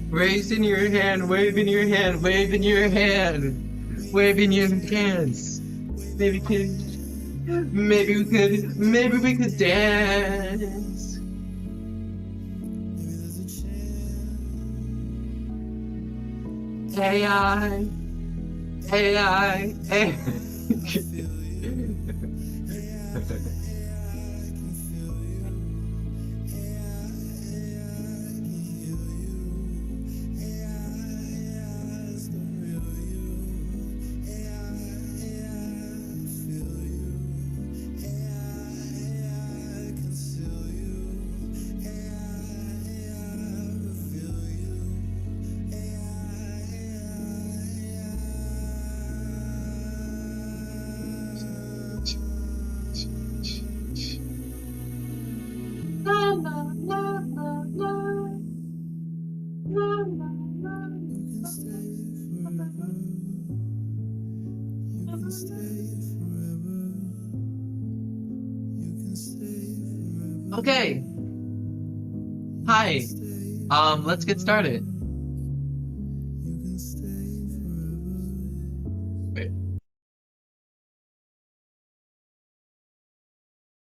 Raising your hand, waving your hand, waving your hand, waving your hands. Maybe maybe we could dance. AI, AI, AI. La, la, la, la, la. La, la, la, la, Okay. Hi. Let's get started. Wait.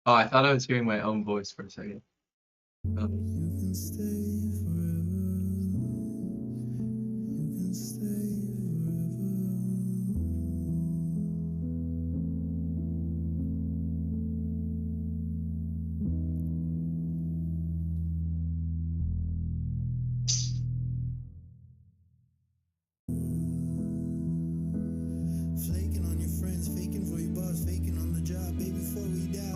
Oh, I thought I was hearing my own voice for a second. Um, Flaking on your friends, faking for your boss, faking on the job, baby, before we die.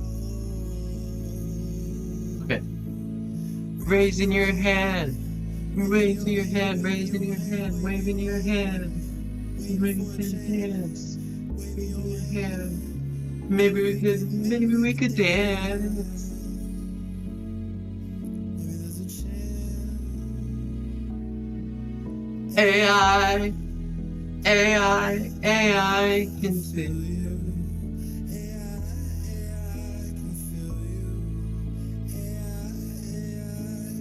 okay. Raising your hand, raising your hand, raising your hand, waving your hand, waving your hands, waving your hand. Maybe we could dance. Maybe there's a chance. AI, AI, AI can see you. AI can feel you. AI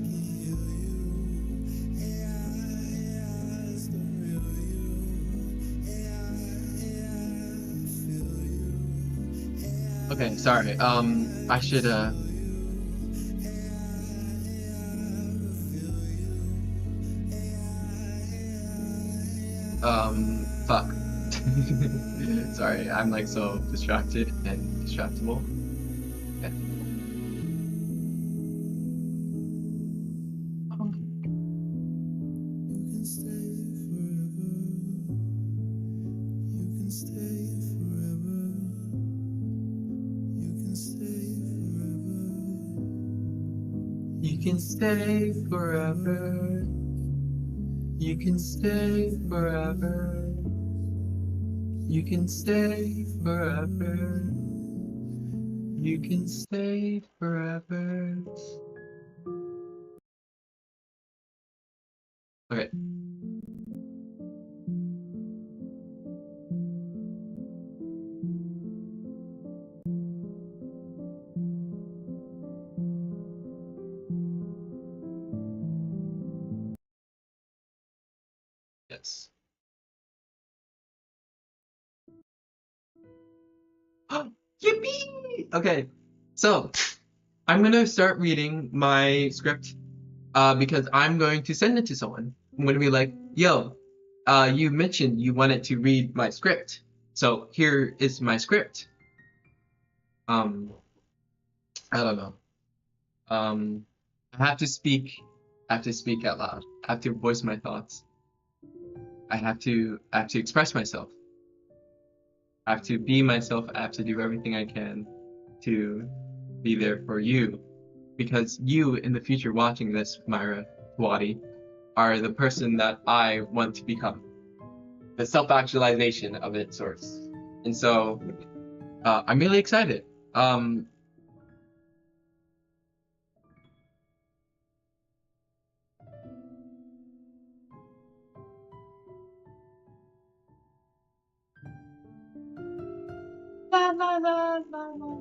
can heal you. AI is the real you. AI feel you. Okay, sorry. I should fuck. Sorry, I'm like so distracted and distractible. Yeah. You can stay forever. You can stay forever. You can stay forever. You can stay forever. You can stay forever. You can stay forever. You can stay forever. Okay. Yes. Yippee! Okay. So, I'm gonna start reading my script because I'm going to send it to someone. I'm gonna be like, yo, you mentioned you wanted to read my script. So here is my script. Um, I don't know. Um, I have to speak. I have to speak out loud. I have to voice my thoughts. I have to express myself. I have to be myself. I have to do everything I can to be there for you. Because you in the future watching this, Myra Wadi, are the person that I want to become. The self-actualization of its source. And so I'm really excited. Um, la, la, la, la, la.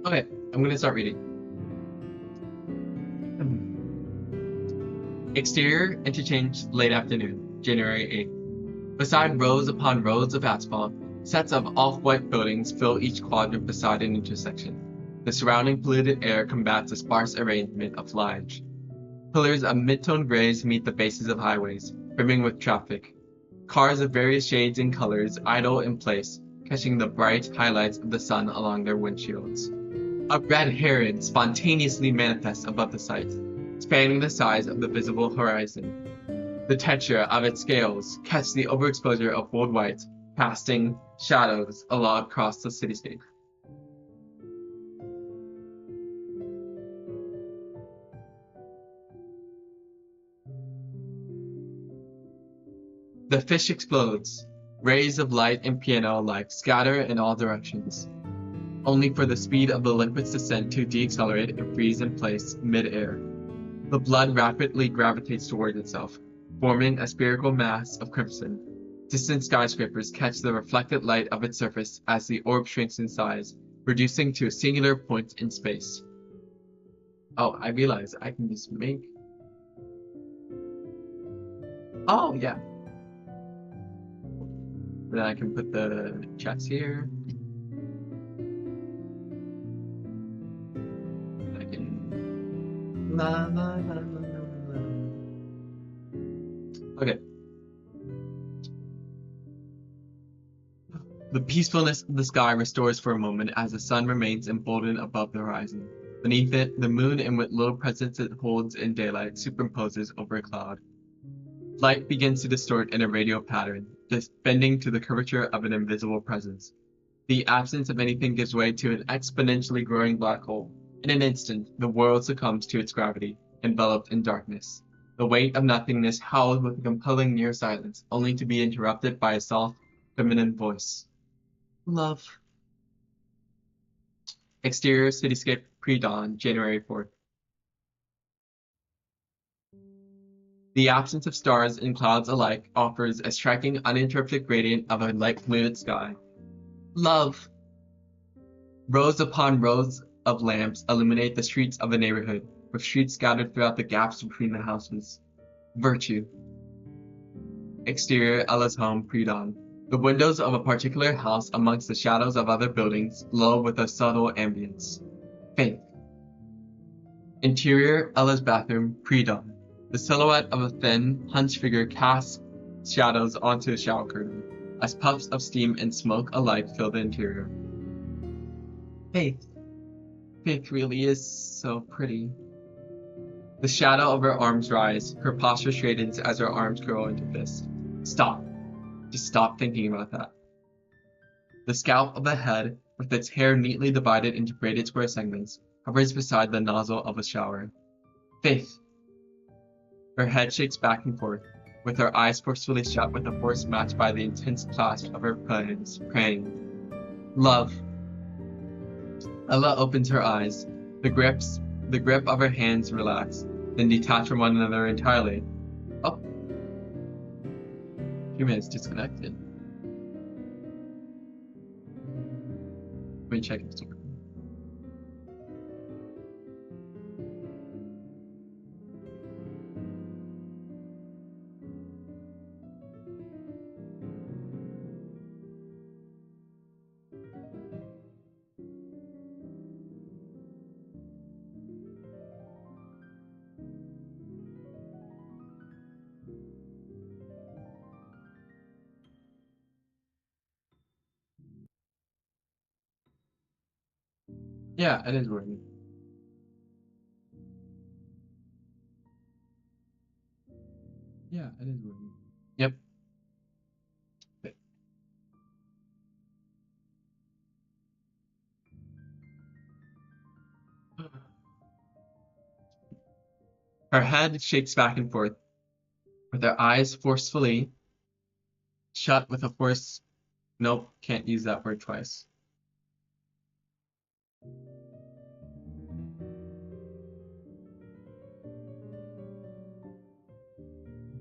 Okay, I'm gonna start reading. Exterior interchange late afternoon, January 8th. Beside rows upon rows of asphalt, sets of off-white buildings fill each quadrant beside an intersection. The surrounding polluted air combats a sparse arrangement of foliage. Pillars of mid-tone grays meet the bases of highways, brimming with traffic. Cars of various shades and colors idle in place, catching the bright highlights of the sun along their windshields. A red heron spontaneously manifests above the sight, spanning the size of the visible horizon. The texture of its scales catch the overexposure of bold white, casting shadows across the cityscape. The fish explodes. Rays of light and piano alike scatter in all directions, only for the speed of the liquid's descent to decelerate and freeze in place mid-air. The blood rapidly gravitates towards itself, forming a spherical mass of crimson. Distant skyscrapers catch the reflected light of its surface as the orb shrinks in size, reducing to a singular point in space. Oh, I realize I can just make... Oh, yeah. Then I can put the chats here. I can... La, la, la, la, la. Okay. The peacefulness of the sky restores for a moment as the sun remains emboldened above the horizon. Beneath it, the moon, in what little presence it holds in daylight, superimposes over a cloud. Light begins to distort in a radial pattern, just bending to the curvature of an invisible presence. The absence of anything gives way to an exponentially growing black hole. In an instant, the world succumbs to its gravity, enveloped in darkness. The weight of nothingness howls with a compelling near silence, only to be interrupted by a soft, feminine voice. Love. Exterior cityscape pre-dawn, January 4th. The absence of stars and clouds alike offers a striking uninterrupted gradient of a light-fluid sky. Love. Rows upon rows of lamps illuminate the streets of the neighborhood, with streets scattered throughout the gaps between the houses. Virtue. Exterior Ella's home pre-dawn. The windows of a particular house amongst the shadows of other buildings glow with a subtle ambience. Faith. Interior Ella's bathroom pre-dawn. The silhouette of a thin, hunched figure casts shadows onto a shower curtain, as puffs of steam and smoke alike fill the interior. Faith. Faith really is so pretty. The shadow of her arms rise, her posture straightens as her arms grow into fists. Stop. Just stop thinking about that. The scalp of the head, with its hair neatly divided into braided square segments, hovers beside the nozzle of a shower. Faith. Her head shakes back and forth, with her eyes forcefully shut with a force matched by the intense clasp of her palms, praying. Love. Ella opens her eyes. The grip of her hands relax, then detach from one another entirely. Oh. Human is disconnected. Let me check if it's working. Yeah, it is working. Yeah, it is working. Yep. Okay. Her head shakes back and forth, with her eyes forcefully shut with a force. Nope, can't use that word twice.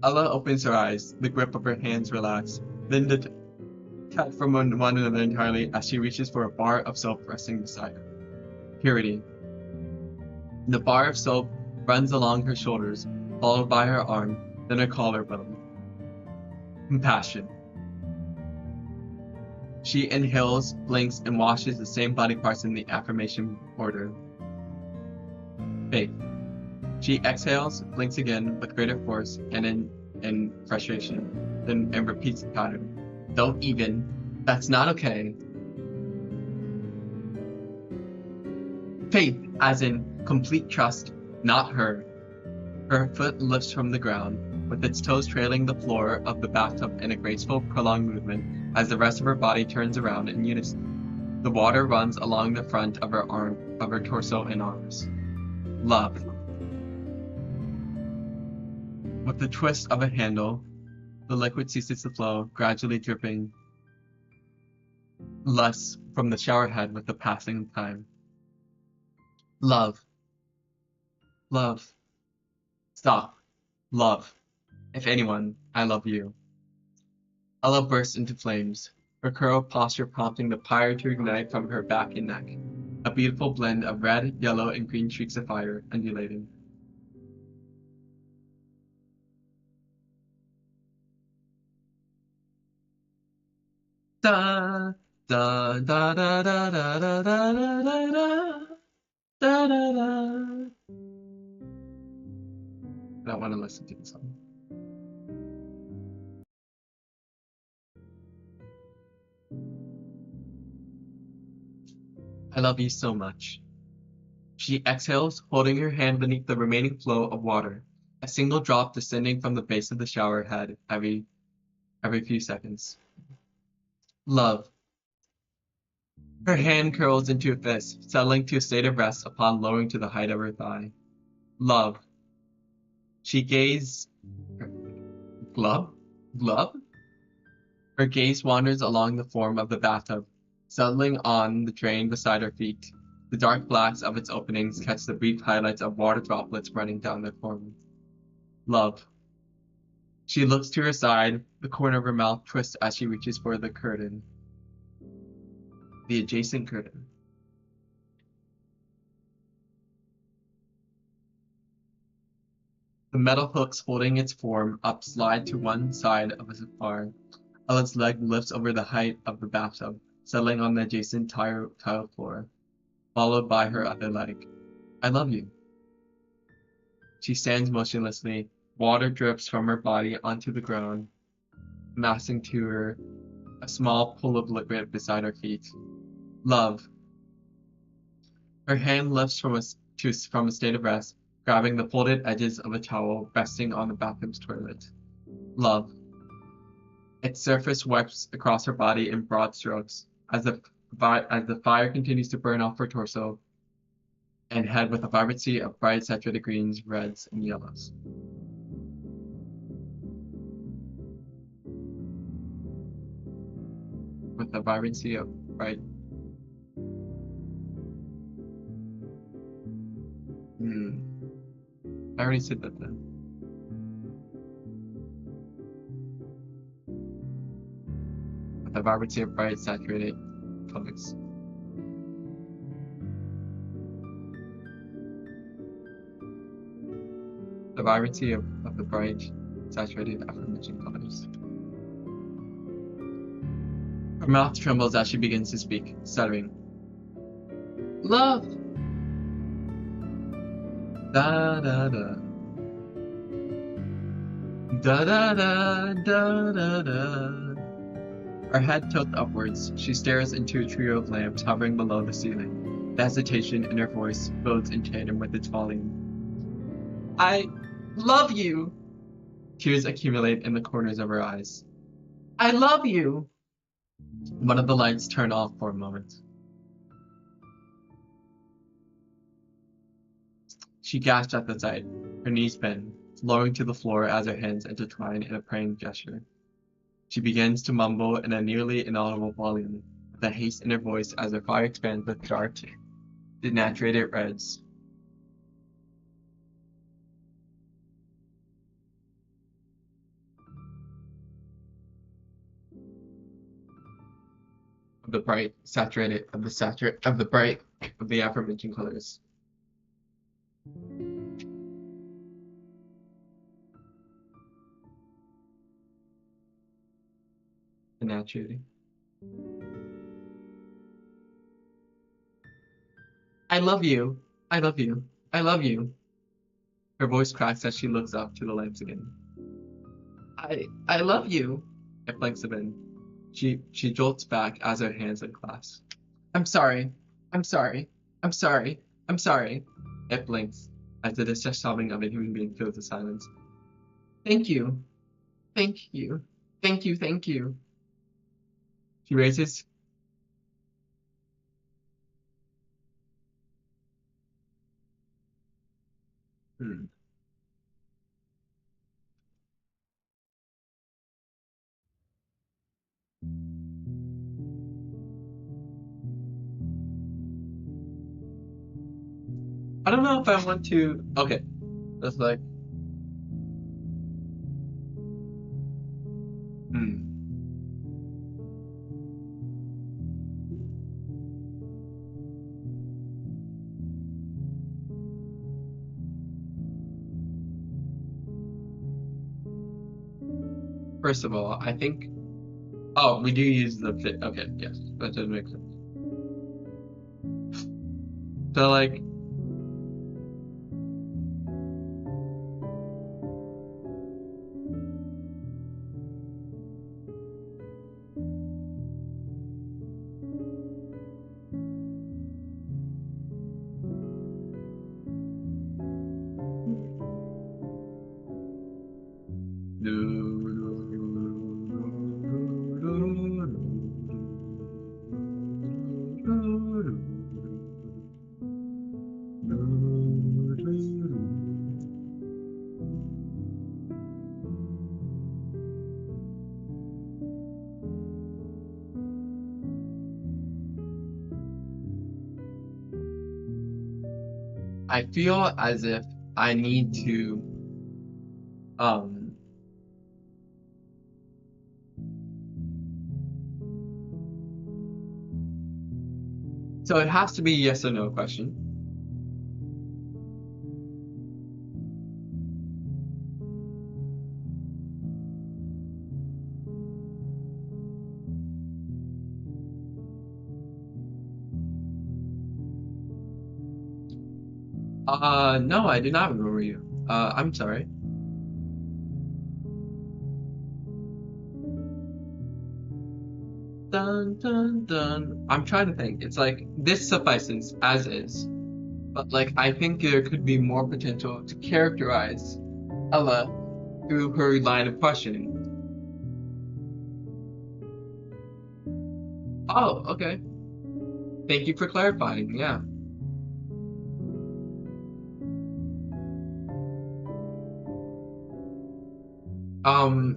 Ella opens her eyes, the grip of her hands relax, then detach from one another entirely as she reaches for a bar of soap resting beside her. Purity. The bar of soap runs along her shoulders, followed by her arm, then her collarbone. Compassion. She inhales, blinks, and washes the same body parts in the affirmation order. Faith. She exhales, blinks again with greater force and in frustration, and repeats the pattern. Don't even. That's not okay. Faith, as in complete trust, not her. Her foot lifts from the ground, with its toes trailing the floor of the bathtub in a graceful, prolonged movement as the rest of her body turns around in unison. The water runs along the front of her torso and arms. Love. With the twist of a handle, the liquid ceases to flow, gradually dripping less from the shower head with the passing of time. Love. Love. Stop. Love. If anyone, I love you. Ella bursts into flames, her curled posture prompting the pyre to ignite from her back and neck, a beautiful blend of red, yellow, and green streaks of fire undulating. Da da da da da da da da da da da da. I don't want to listen to the song. I love you so much. She exhales, holding her hand beneath the remaining flow of water, a single drop descending from the base of the shower head every few seconds. Love. Her hand curls into a fist, settling to a state of rest upon lowering to the height of her thigh. Love. She gazes. Glove? Glove? Her gaze wanders along the form of the bathtub, settling on the drain beside her feet. The dark blacks of its openings catch the brief highlights of water droplets running down their corner. Love. She looks to her side, the corner of her mouth twists as she reaches for the curtain. The adjacent curtain. The metal hooks holding its form up slide to one side of a bar. Ella's leg lifts over the height of the bathtub, settling on the adjacent tile floor, followed by her other leg. I love you. She stands motionlessly. Water drips from her body onto the ground, massing to her, a small pool of liquid beside her feet. Love. Her hand lifts from a state of rest, grabbing the folded edges of a towel resting on the bathroom's toilet. Love. Its surface wipes across her body in broad strokes as the fire continues to burn off her torso and head with a vibrancy of bright saturated greens, reds, and yellows. With a vibrancy of bright. I already said that then. With a vibrancy of bright saturated colors. The vibrancy of the bright saturated aforementioned colors. Her mouth trembles as she begins to speak, stuttering. Love! Da da da. Da da da da da da. Her head tilts upwards. She stares into a trio of lamps hovering below the ceiling. The hesitation in her voice builds in tandem with its volume. I love you! Tears accumulate in the corners of her eyes. I love you! One of the lights turn off for a moment. She gasps at the sight. Her knees bend, lowering to the floor as her hands intertwine in a praying gesture. She begins to mumble in a nearly inaudible volume, with a haste in her voice as her fire expands with dark, denaturated reds. Of the bright of the aforementioned colors. And naturally. I love you. I love you. I love you. Her voice cracks as she looks up to the lamps again. I love you. It blinks a bit. She jolts back as her hands unclasp. I'm sorry. I'm sorry. I'm sorry. I'm sorry. It blinks as the distressed sobbing of a human being fills the silence. Thank you. Thank you. Thank you. Thank you. She raises. Hmm. I don't know if I want to. Okay. That's like. Hmm. First of all, I think. Oh, we do use the fit. Okay. Yes. That does make sense. So, like. I feel as if I need to um so it has to be a yes or no question. No, I do not remember you. I'm sorry. Dun dun dun. I'm trying to think. It's like this suffices as is. But like I think there could be more potential to characterize Ella through her line of questioning. Oh, okay. Thank you for clarifying. Yeah.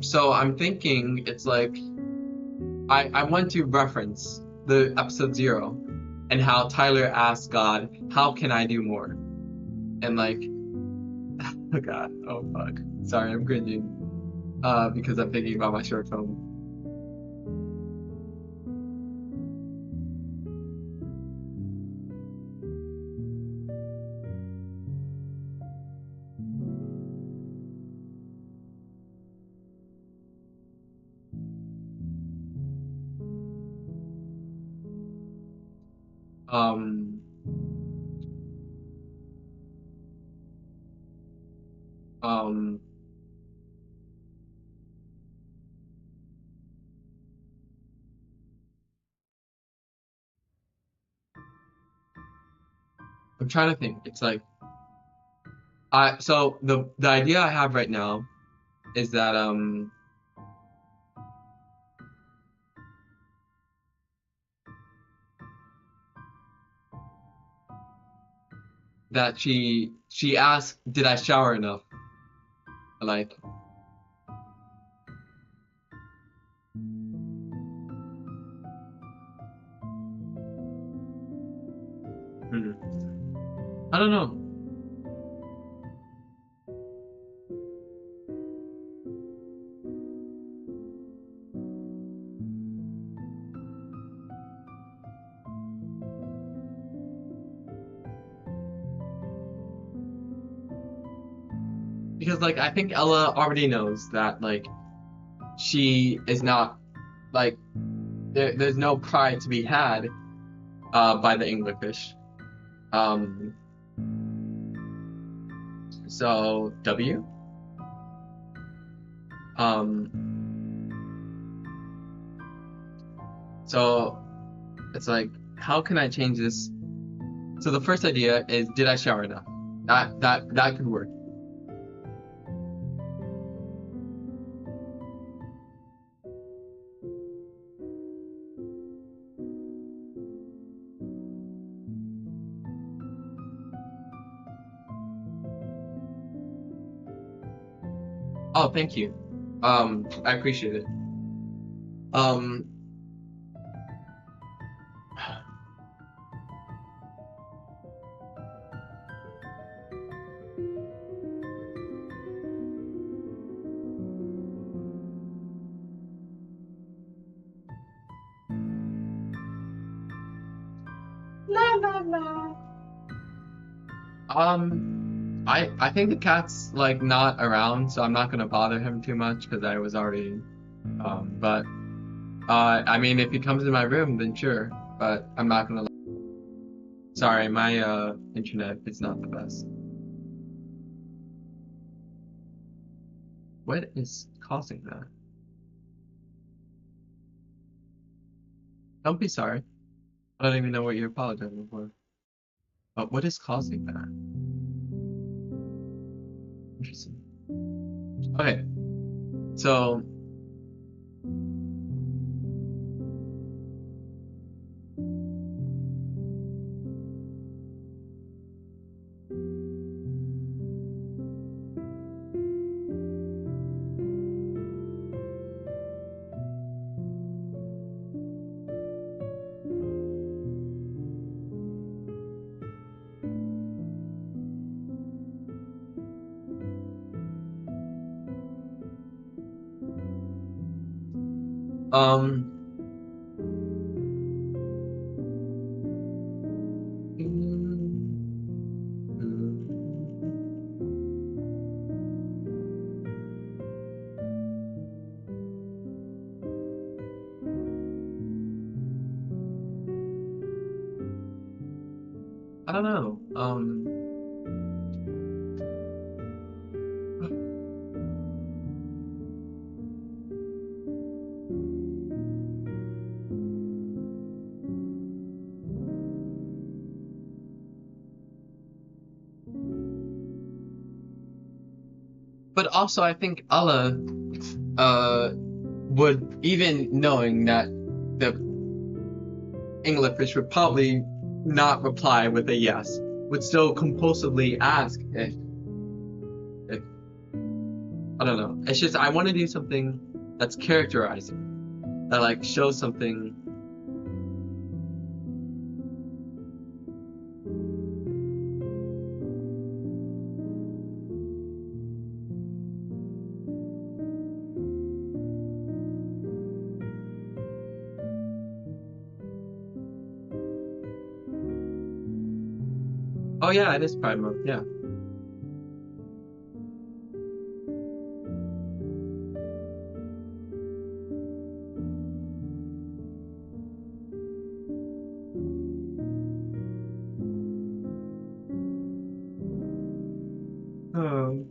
So I'm thinking it's like I want to reference the episode 0 and how Tyler asked God, how can I do more? And like, oh God, oh fuck. Sorry, I'm cringing. Because I'm thinking about my short film. Um, um, I'm trying to think. It's like so the idea I have right now is that that she asked, did I shower enough? Like, hmm, I don't know. because like I think Ella already knows that like she is not like there's no pride to be had by the English. Um, so W. Um, so it's like, how can I change this? So the first idea is, did I shower enough? That could work. Oh, thank you. I appreciate it. Um, la la la. I think the cat's like not around, so I'm not gonna bother him too much because I was already but I mean if he comes in my room then sure, but I'm not gonna. Sorry, my internet is not the best. What is causing that? Don't be sorry. I don't even know what you're apologizing for. But what is causing that? Interesting. Okay, so um I don't know. But also I think Allah would, even knowing that the English would probably not reply with a yes, would still compulsively ask if I don't know. It's just I want to do something that's characterizing, that like shows something. Oh yeah, it is Pride Month. Yeah. Oh.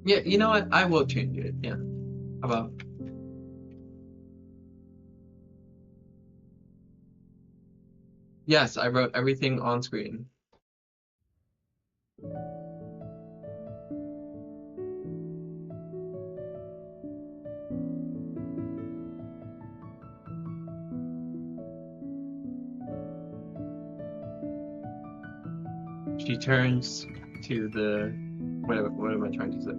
Yeah, you know what? I will change it. Yeah. How about? Yes, I wrote everything on screen. She turns to the what am I trying to say?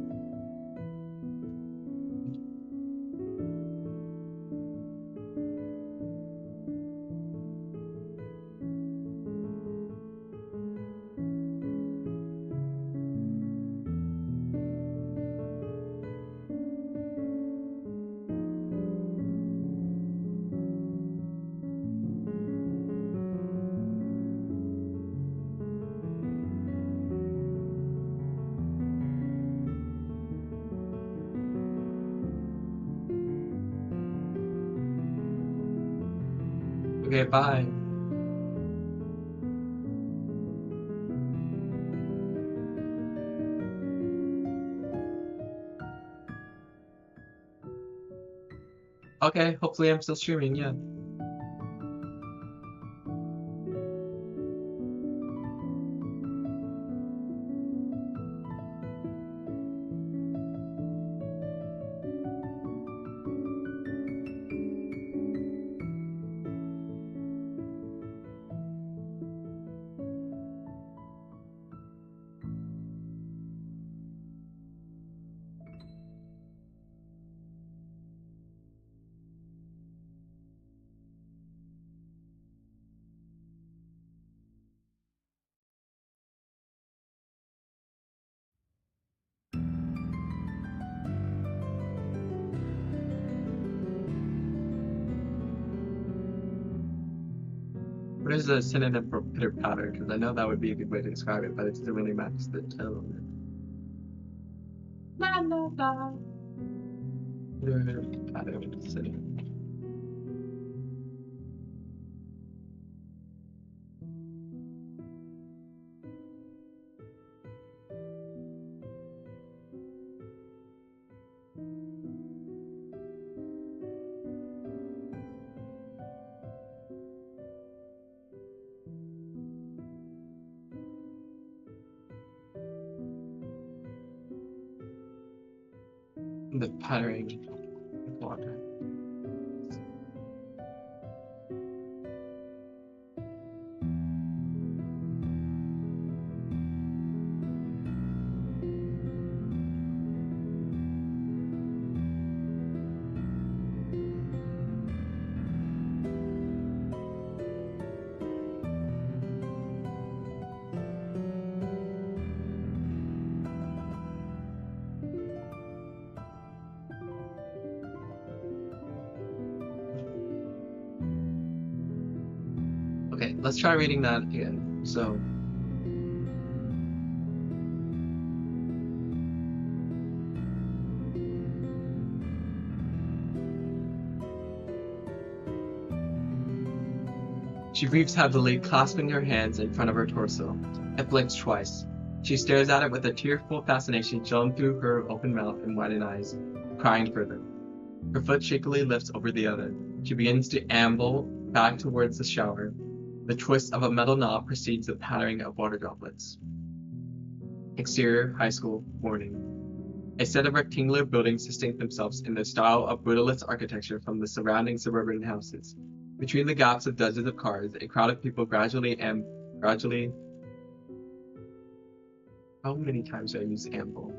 Okay, bye. Okay, hopefully I'm still streaming, yeah. What is a synonym for pitter patter? Because I know that would be a good way to describe it, but it doesn't really match the tone. La la la. Pitter patter synonym. The pattering of water. Okay, let's try reading that again. So, she breathes heavily, clasping her hands in front of her torso. It blinks twice. She stares at it with a tearful fascination showing through her open mouth and widened eyes, crying further. Her foot shakily lifts over the other. She begins to amble back towards the shower. The twist of a metal knob precedes the pattering of water droplets. Exterior high school morning. A set of rectangular buildings distinct themselves in the style of brutalist architecture from the surrounding suburban houses. Between the gaps of dozens of cars, a crowd of people gradually. How many times do I use amble?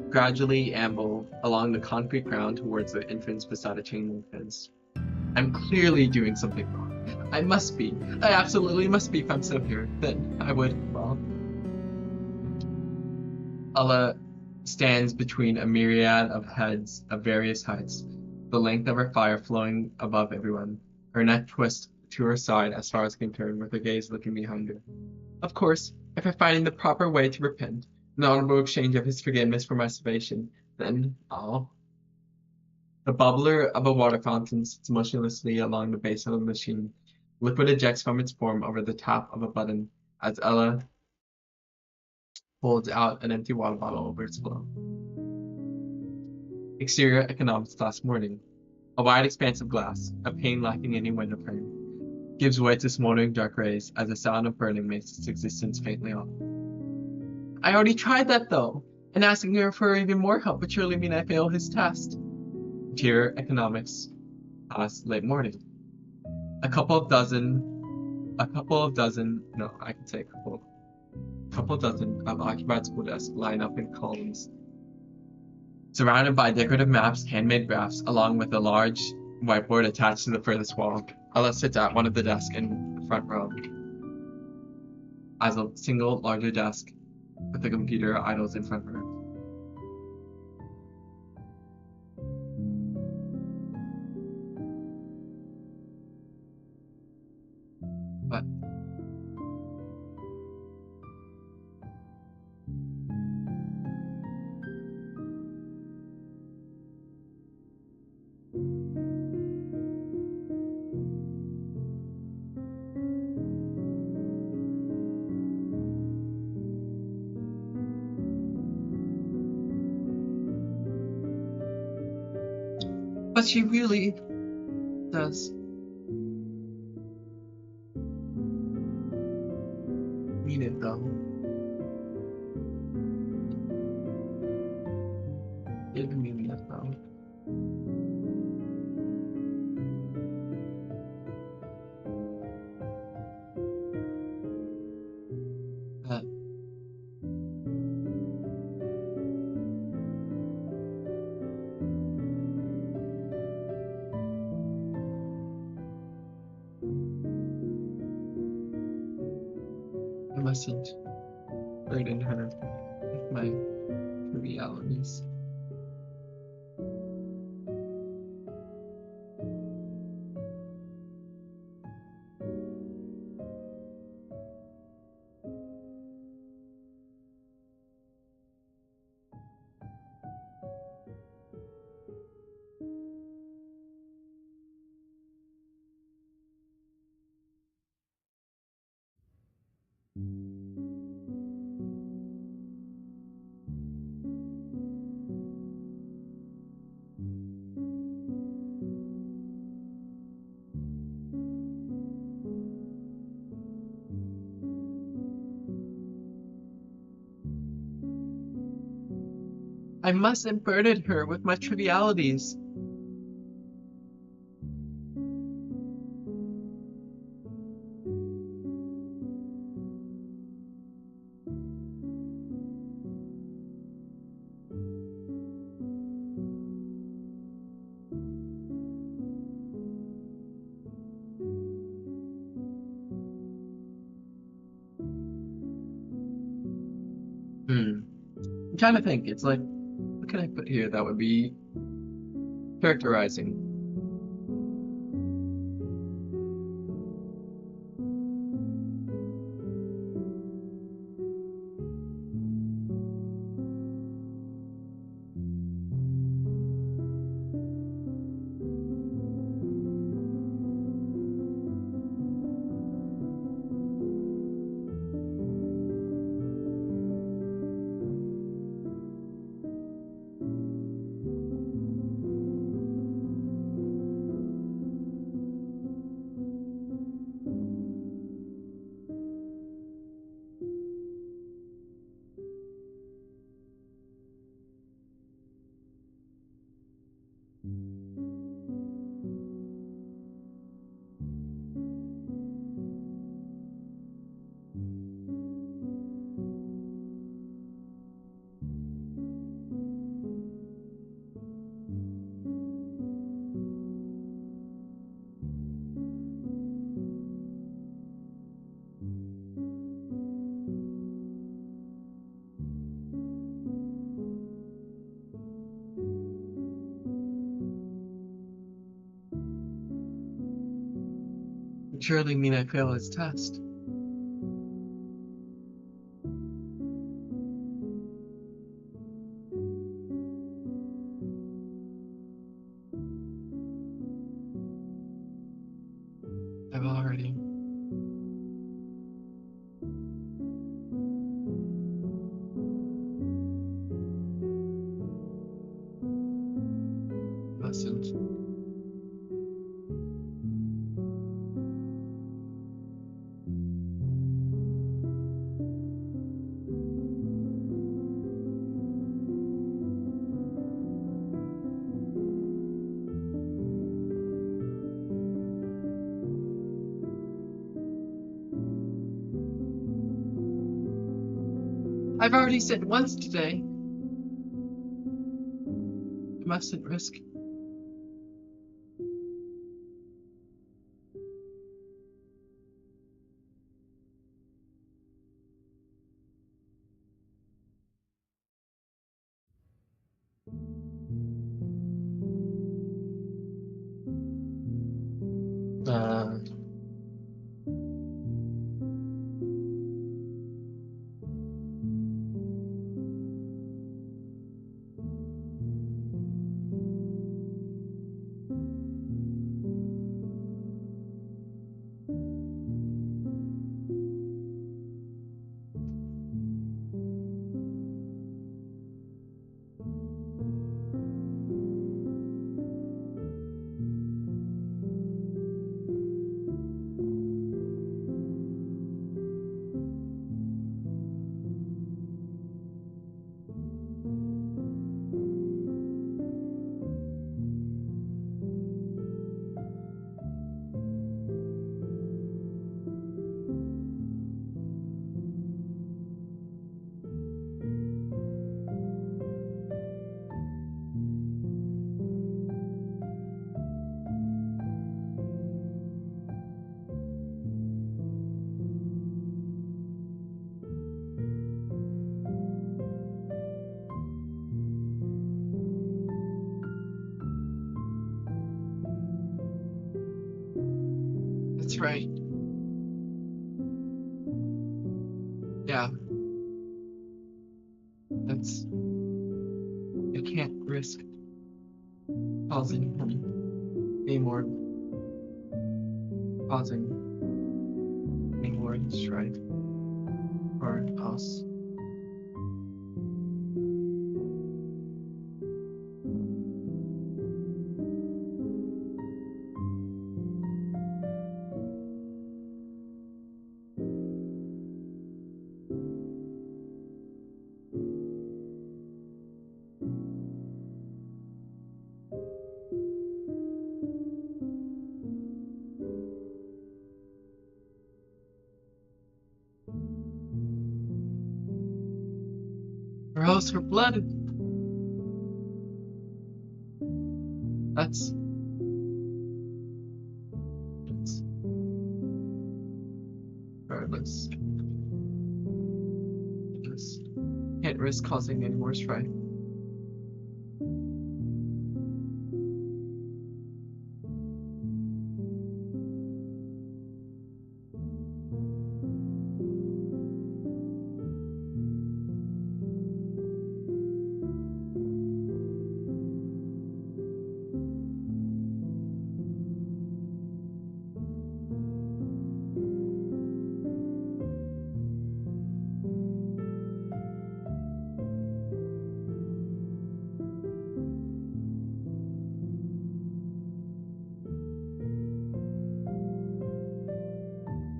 Gradually amble along the concrete ground towards the entrance beside a chain link fence. I'm clearly doing something wrong. I must be. I absolutely must be if I'm still here. Then I would, well. Ella stands between a myriad of heads of various heights, the length of her fire flowing above everyone, her neck twisted to her side as far as can turn, with her gaze looking behind her. Of course, if I find the proper way to repent, an honorable exchange of his forgiveness for my salvation, then I'll. The bubbler of a water fountain sits motionlessly along the base of the machine. Liquid ejects from its form over the tap of a button as Ella holds out an empty water bottle over its flow. Exterior economics class morning. A wide expanse of glass, a pane lacking any window frame, gives way to smoldering dark rays as the sound of burning makes its existence faintly audible. I already tried that though, and asking her for even more help would surely mean I fail his test. Interior economics class late morning. A couple of dozen, no, I can say a couple dozen of occupied school desks line up in columns, surrounded by decorative maps, handmade graphs, along with a large whiteboard attached to the furthest wall. Ella sits at one of the desks in the front row, as a single larger desk with a computer idles in front of her. But she really does mean it, though. Did mean it, though. But I mustn't burden her with my trivialities. I mustn't burden her with my trivialities. I'm trying to think. It's like, what can I put here that would be characterizing? Would surely mean I fail his test. I've already. Mustn't. I've already said once today. I mustn't risk. Uh, That's right. Yeah, that's. I can't risk causing him any more. Causing any more strife or else. Or else her blood. That's. That's regardless. Just can't risk causing any more strife.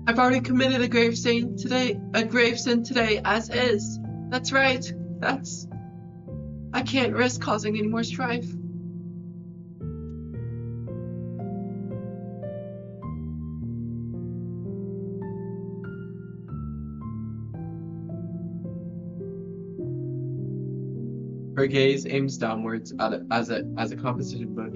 I've already committed a grave sin today, as is. That's right. That's. I can't risk causing any more strife. Her gaze aims downwards as a composition book.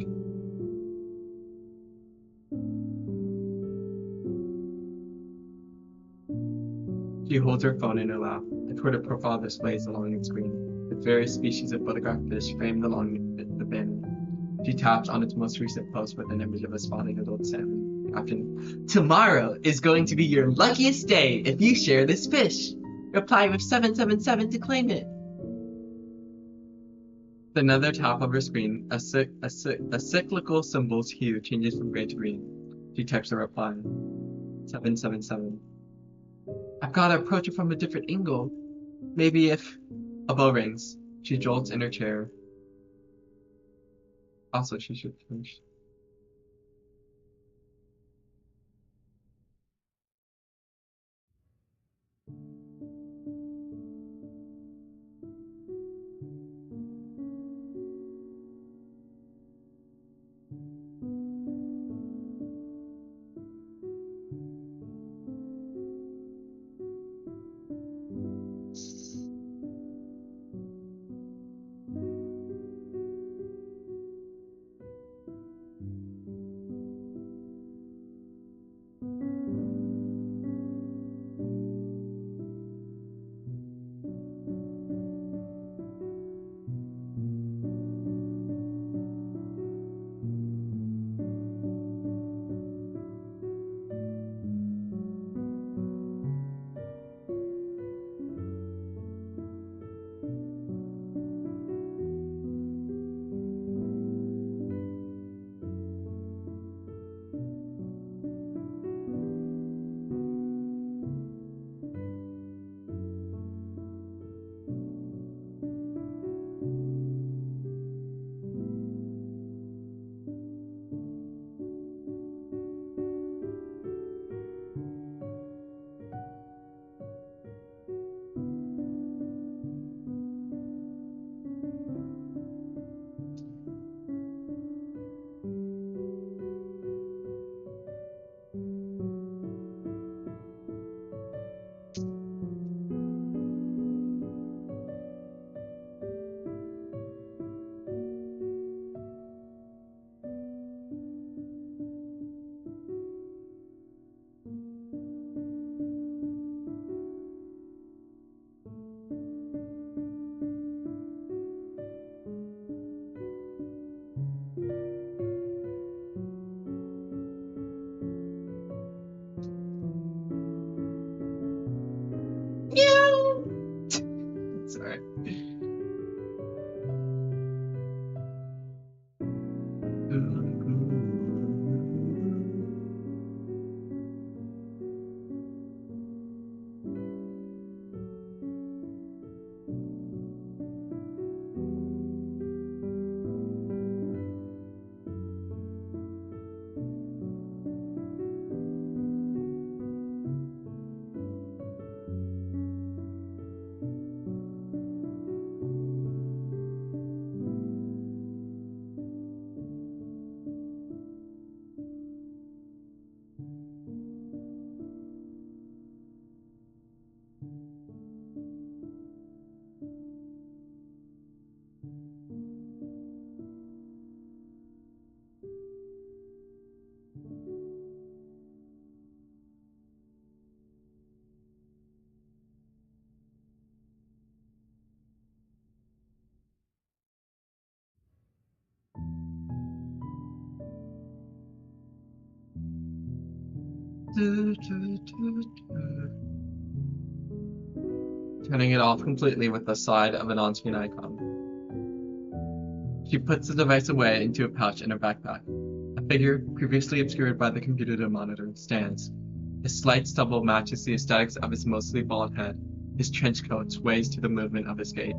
She holds her phone in her lap. A Twitter profile displays along its screen, with various species of photographed fish framed along the bin. She taps on its most recent post with an image of a spawning adult salmon. Caption: Tomorrow is going to be your luckiest day if you share this fish. Reply with 777 to claim it. With another tap of her screen, a cyclical symbol's hue changes from gray to green. She types a reply. 777. I've got to approach it from a different angle. Maybe if a bell rings, she jolts in her chair. Also, she should finish. Alright. Turning it off completely with the side of an on-screen icon. She puts the device away into a pouch in her backpack. A figure, previously obscured by the computer monitor, stands. His slight stubble matches the aesthetics of his mostly bald head. His trench coat sways to the movement of his gait.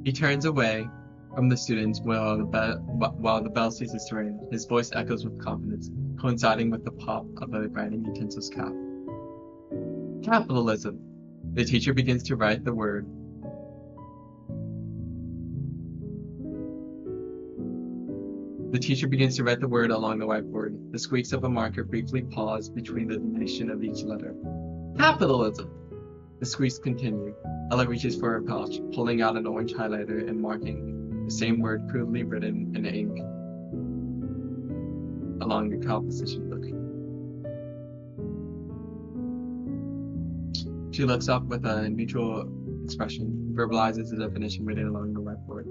He turns away from the students while the bell ceases to ring. His voice echoes with confidence, coinciding with the pop of a grinding utensil's cap. Capitalism. The teacher begins to write the word. Along the whiteboard. The squeaks of a marker briefly pause between the donation of each letter. Capitalism. The squeaks continue. Ella reaches for her pouch, pulling out an orange highlighter and marking the same word crudely written in ink along the composition book. She looks up with a neutral expression, verbalizes the definition written along the whiteboard.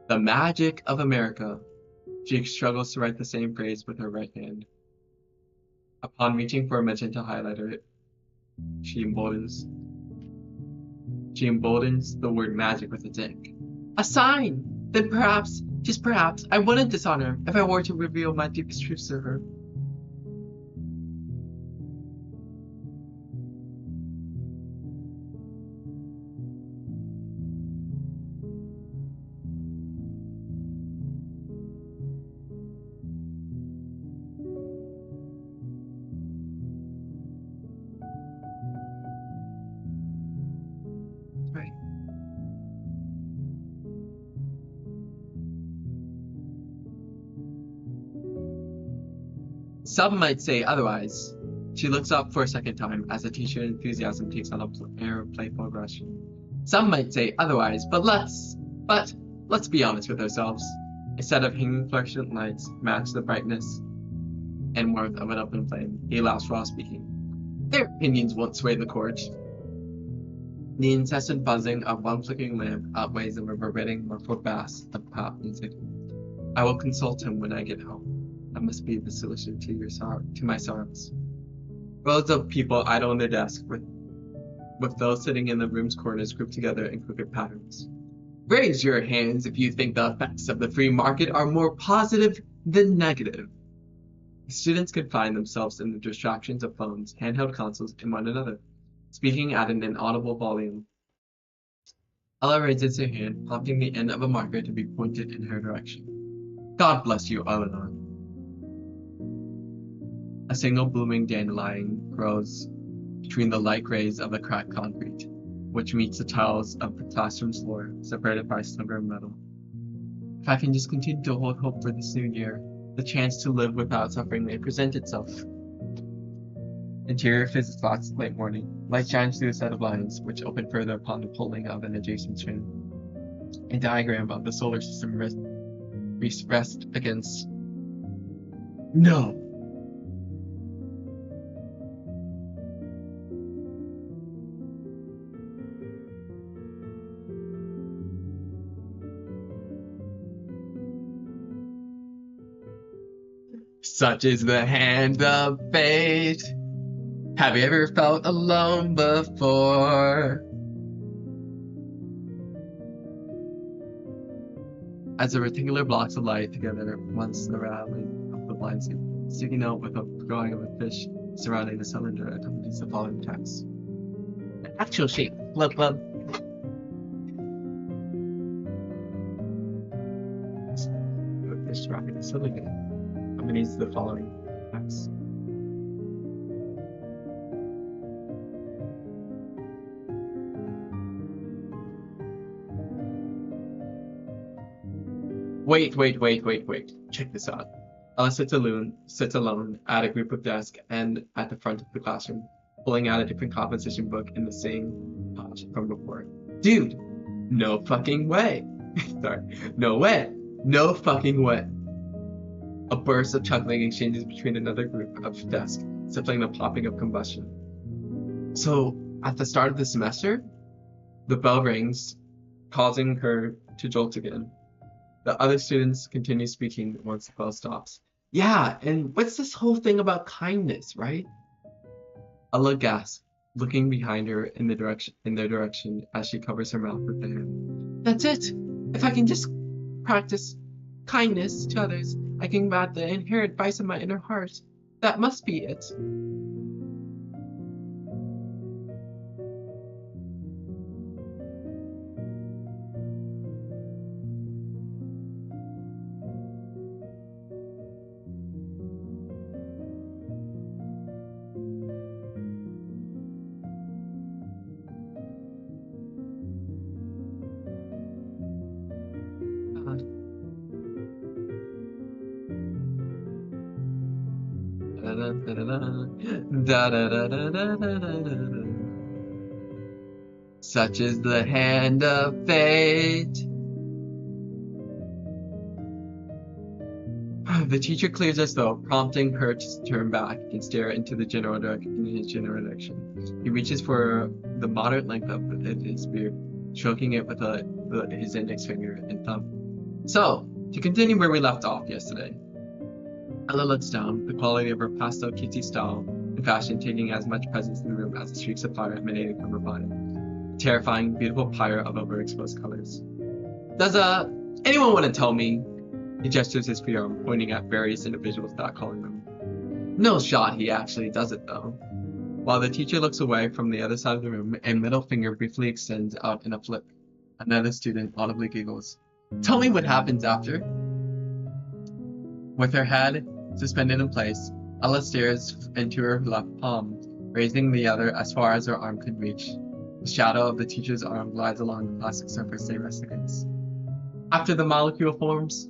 The magic of America. She struggles to write the same phrase with her right hand. Upon reaching for a magenta highlighter, she emboldens the word magic with its ink. A sign! Then perhaps, just perhaps, I wouldn't dishonor her if I were to reveal my deepest truths to her. Right. Some might say otherwise. She looks up for a second time as the teacher's enthusiasm takes on an air of playful aggression. Some might say otherwise, but let's be honest with ourselves. A set of hanging fluorescent lights match the brightness and warmth of an open flame. He laughs while speaking. Their opinions won't sway the court. The incessant buzzing of one flickering lamp outweighs the reverberating muffled bass of pop music. I will consult him when I get home. That must be the solution to my sorrows. Rows of people idle on their desk, with those sitting in the room's corners grouped together in crooked patterns. Raise your hands if you think the effects of the free market are more positive than negative. The students confine themselves in the distractions of phones, handheld consoles, and one another, speaking at an inaudible volume. Ella raises her hand, prompting the end of a marker to be pointed in her direction. God bless you, Eleanor. A single blooming dandelion grows between the light rays of the cracked concrete, which meets the tiles of the classroom's floor, separated by a sliver of metal. If I can just continue to hold hope for this new year, the chance to live without suffering may present itself. Interior physics class, late morning. Light shines through a set of lines, which open further upon the pulling of an adjacent string. A diagram of the solar system rests against... No! Such is the hand of fate. Have you ever felt alone before? As the rectangular blocks of light together once the rattling of the blind sticking out with a drawing of a fish surrounding the cylinder accompanies the following text. An actual shape. Love, love. A fish surrounding the cylinder accompanies the following text. Wait. Check this out. Ella sits alone at a group of desks and at the front of the classroom, pulling out a different composition book in the same pouch from before. Dude, no fucking way. Sorry, no way. No fucking way. A burst of chuckling exchanges between another group of desks, stifling the popping of combustion. So, at the start of the semester, the bell rings, causing her to jolt again. The other students continue speaking once the bell stops. Yeah, and what's this whole thing about kindness, right? Ella gasps, looking behind her in their direction as she covers her mouth with her hand. That's it. If I can just practice kindness to others, I can combat the inherent vice of my inner heart. That must be it. Such is the hand of fate. The teacher clears his throat, prompting her to turn back and stare into the in his general direction. He reaches for the moderate length of his beard, stroking it with his index finger and thumb. So, to continue where we left off yesterday, Ella looks down, the quality of her pastel kitty style and fashion taking as much presence in the room as the streaks of fire emanating from her body. A terrifying, beautiful pyre of overexposed colors. Does anyone want to tell me? He gestures his free arm, pointing at various individuals without calling them. No shot he actually does it, though. While the teacher looks away from the other side of the room, a middle finger briefly extends out in a flip. Another student audibly giggles. Tell me what happens after. With her head suspended in place, Ella stares into her left palm, raising the other as far as her arm could reach. The shadow of the teacher's arm glides along the plastic surface they rest against. After the molecule forms,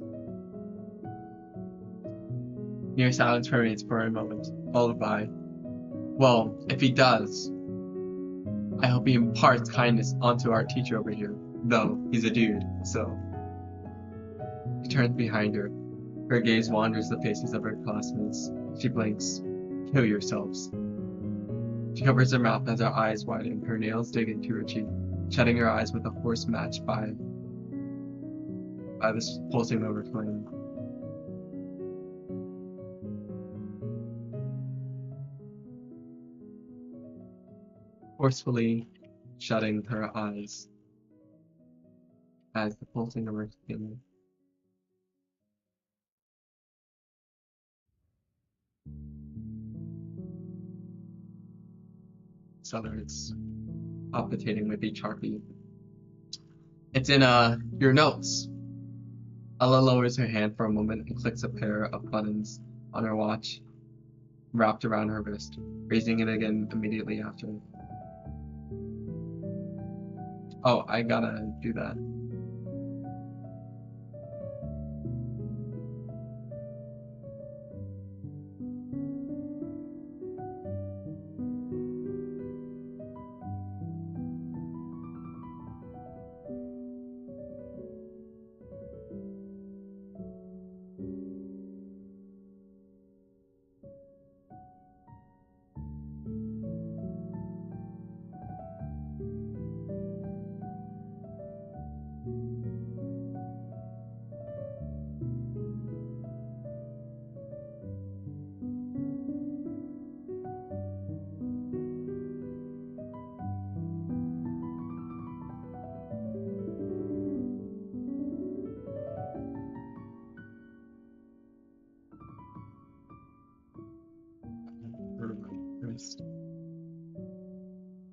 near silence permeates for a moment, followed by, well, if he does, I hope he imparts kindness onto our teacher over here, though he's a dude, so. She turns behind her. Her gaze wanders the faces of her classmates. She blinks. Kill yourselves. She covers her mouth as her eyes widen, her nails dig into her cheek, shutting her eyes with a force matched by this pulsing over flame. Forcefully shutting her eyes as the pulsing of her skin accelerates, palpitating with each heartbeat. It's in your notes. Ella lowers her hand for a moment and clicks a pair of buttons on her watch wrapped around her wrist, raising it again immediately after. Oh, I gotta do that.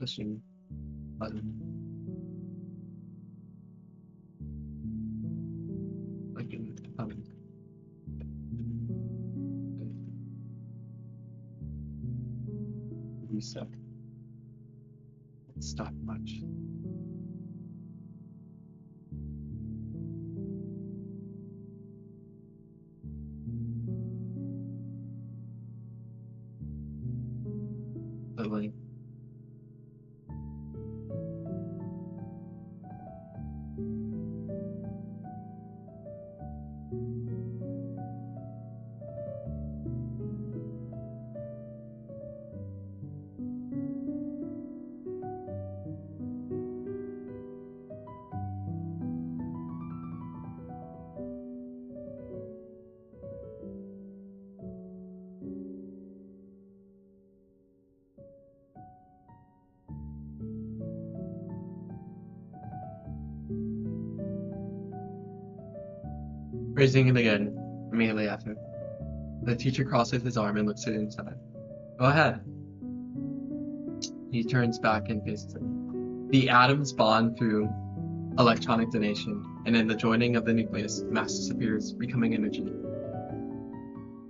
pushing button. Like in reset. It's not much. But like raising it again immediately after. The teacher crosses his arm and looks it inside. Go ahead. He turns back and faces him. The atoms bond through electronic donation, and in the joining of the nucleus, mass disappears, becoming energy.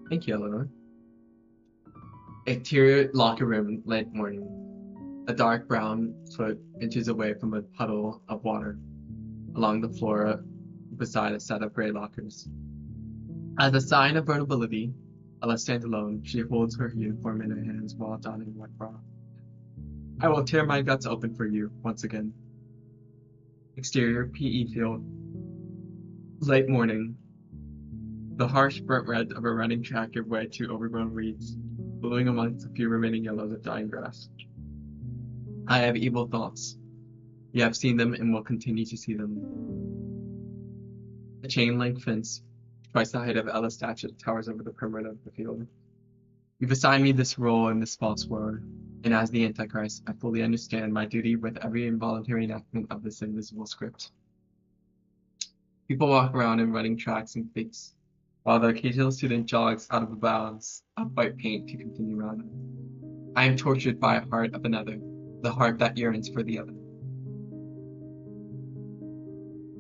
Thank you, Eleanor. Exterior locker room, late morning. A dark brown foot inches away from a puddle of water along the floor beside a set of gray lockers. As a sign of vulnerability, Ella stands alone. She holds her uniform in her hands while donning one bra. I will tear my guts open for you, once again. Exterior PE field. Late morning. The harsh burnt red of a running track give way to overgrown weeds, blowing amongst a few remaining yellows of dying grass. I have evil thoughts. You have seen them and will continue to see them. A chain-link fence, twice the height of Ella's stature, towers over the perimeter of the field. You've assigned me this role in this false world, and as the Antichrist, I fully understand my duty with every involuntary enactment of this invisible script. People walk around in running tracks and fakes, while the occasional student jogs out of bounds of white paint to continue running. I am tortured by a heart of another, the heart that yearns for the other.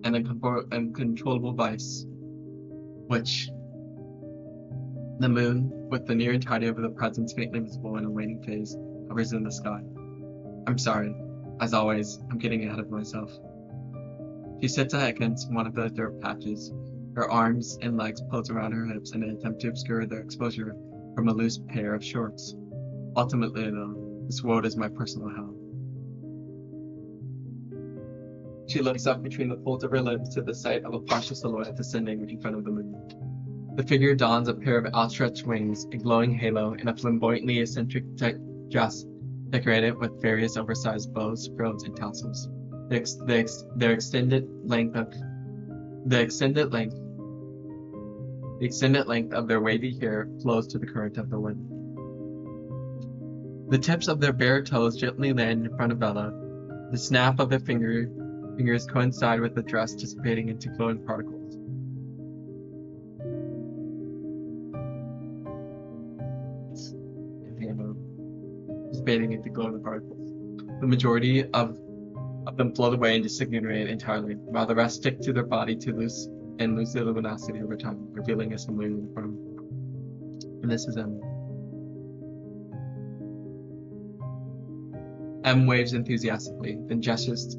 An uncontrollable vice, which the moon, with the near entirety of the presence faintly visible in a waning phase, hovers in the sky. I'm sorry. As always, I'm getting ahead of myself. She sits against one of the dirt patches, her arms and legs pulled around her hips in an attempt to obscure their exposure from a loose pair of shorts. Ultimately, though, this world is my personal hell. She looks up between the folds of her lips to the sight of a partial silhouette descending in front of the moon. The figure dons a pair of outstretched wings, a glowing halo, and a flamboyantly eccentric dress decorated with various oversized bows, frills, and tassels. The extended length of their wavy hair flows to the current of the wind. The tips of their bare toes gently land in front of Ella. The snap of their fingers coincide with the dress dissipating into glowing particles. Dissipating into glowing particles. The majority of them float away and disintegrate entirely, while the rest stick to their body to lose their luminosity over time, revealing a similar uniform. And this is M. M waves enthusiastically, then gestures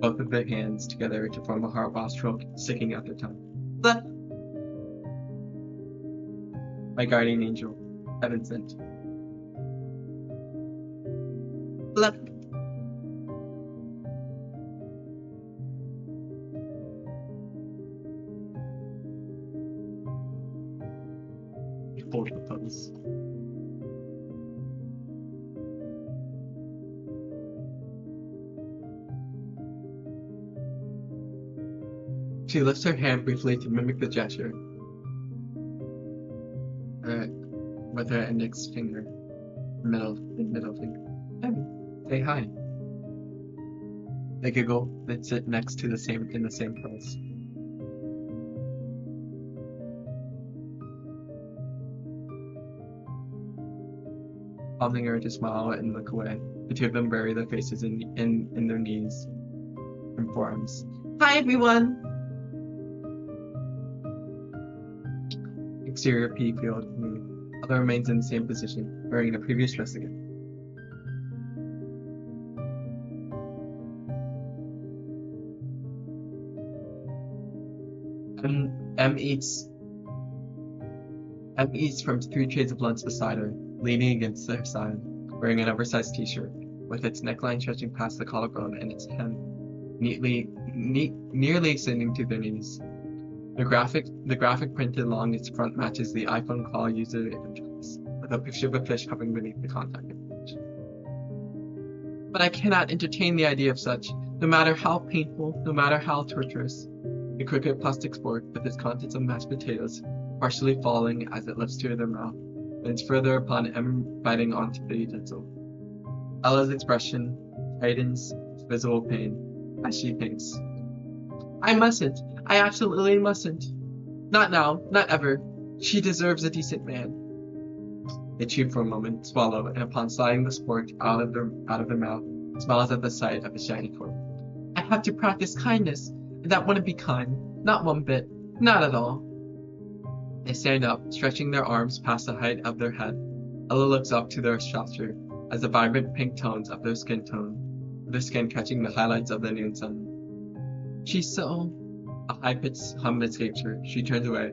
both of their hands together to form a heart while sticking out their tongue. Bleh. My guardian angel, heaven sent. Bleh. Fold the pose. She lifts her hand briefly to mimic the gesture. With her index finger, middle finger. Say hi. They giggle, then sit next to in the same pose. prompting her to smile and look away. The two of them bury their faces in their knees and forearms. Hi everyone! Exterior pea field. Other remains in the same position, wearing the previous dress again. M eats from 3 trays of lunch beside her, leaning against her side, wearing an oversized t-shirt, with its neckline stretching past the collarbone and its hem nearly extending to their knees. The graphic printed along its front matches the iPhone call user interface, with a picture of a fish hovering beneath the contact image. But I cannot entertain the idea of such, no matter how painful, no matter how torturous. The crooked plastic fork, with its contents of mashed potatoes, partially falling as it lifts to their mouth, bends further upon M biting onto the utensil. Ella's expression tightens with visible pain as she thinks, I mustn't. I absolutely mustn't. Not now. Not ever. She deserves a decent man. They chew for a moment, swallow, and upon sliding the spork out of their mouth, smiles at the sight of his shiny fork. I have to practice kindness, and that wouldn't be kind. Not one bit. Not at all. They stand up, stretching their arms past the height of their head. Ella looks up to their stature as the vibrant pink tones of their skin catching the highlights of the noon sun. She's so... A high-pitched hum escapes her. She turns away,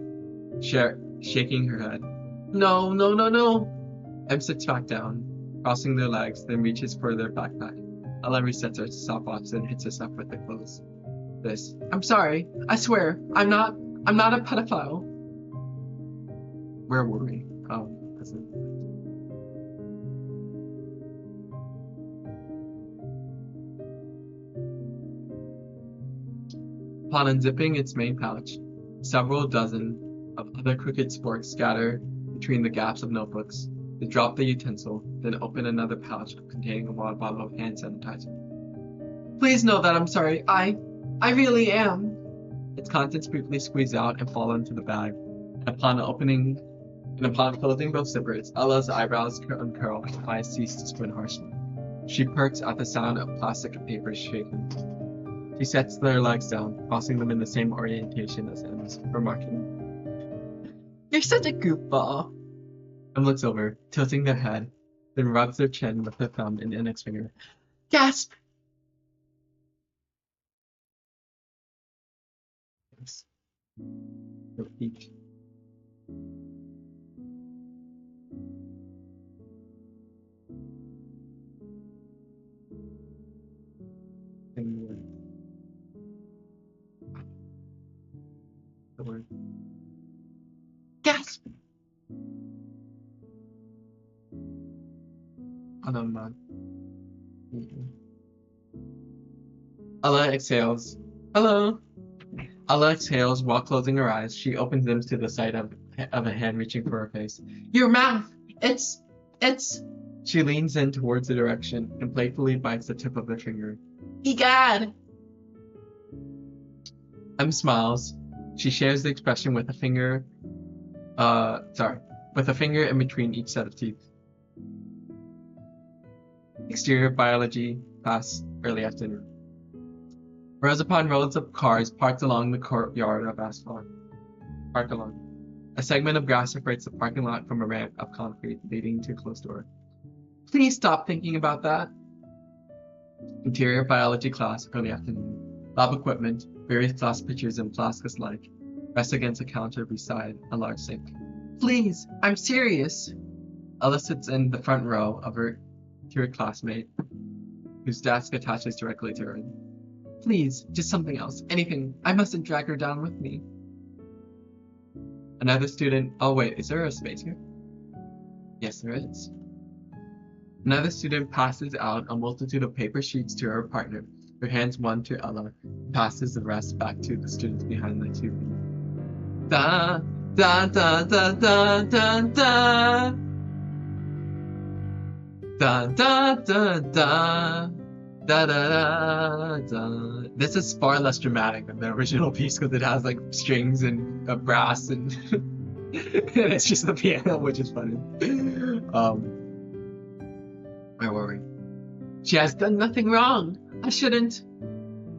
shaking her head. No, no, no, no! M sits back down, crossing their legs, then reaches for their backpack. Ella resets her stopwatch, then hits herself with the clothes. I'm sorry. I swear. I'm not a pedophile. Where were we? Upon unzipping its main pouch, several dozen of other crooked sporks scatter between the gaps of notebooks. They drop the utensil, then open another pouch containing a water bottle of hand sanitizer. Please know that I'm sorry. I really am. Its contents briefly squeeze out and fall into the bag. And upon closing both zippers, Ella's eyebrows uncurl and her eyes cease to squint harshly. She perks at the sound of plastic and paper shaking. She sets their legs down, crossing them in the same orientation as Em's, remarking, You're such a goofball. Em looks over, tilting their head, then rubs their chin with her thumb and index finger. Gasp! Repeat. The word. Gasp! Oh no, not. Ella exhales. Hello. Ella exhales while closing her eyes. She opens them to the sight of a hand reaching for her face. Your mouth! It's... She leans in towards the direction and playfully bites the tip of her finger. Egad! M smiles. She shares the expression with a finger in between each set of teeth. Exterior biology class, early afternoon. Rows upon rows of cars parked along the courtyard of asphalt. Parked along. A segment of grass separates the parking lot from a ramp of concrete leading to a closed door. Please stop thinking about that. Interior biology class, early afternoon. Lab equipment, various glass pitchers and flasks alike, rest against a counter beside a large sink. Please, I'm serious. Ella sits in the front row to her classmate, whose desk attaches directly to her. Please, just something else. Anything. I mustn't drag her down with me. Another student. Oh wait, is there a space here? Yes, there is. Another student passes out a multitude of paper sheets to her partner. Her hands one to Ella, passes the rest back to the students behind the TV. Da da da da da da da. Da da da da. Da, da, da, da. This is far less dramatic than the original piece because it has like strings and brass and, and it's just the piano, which is funny. I worry. She has done nothing wrong. I shouldn't.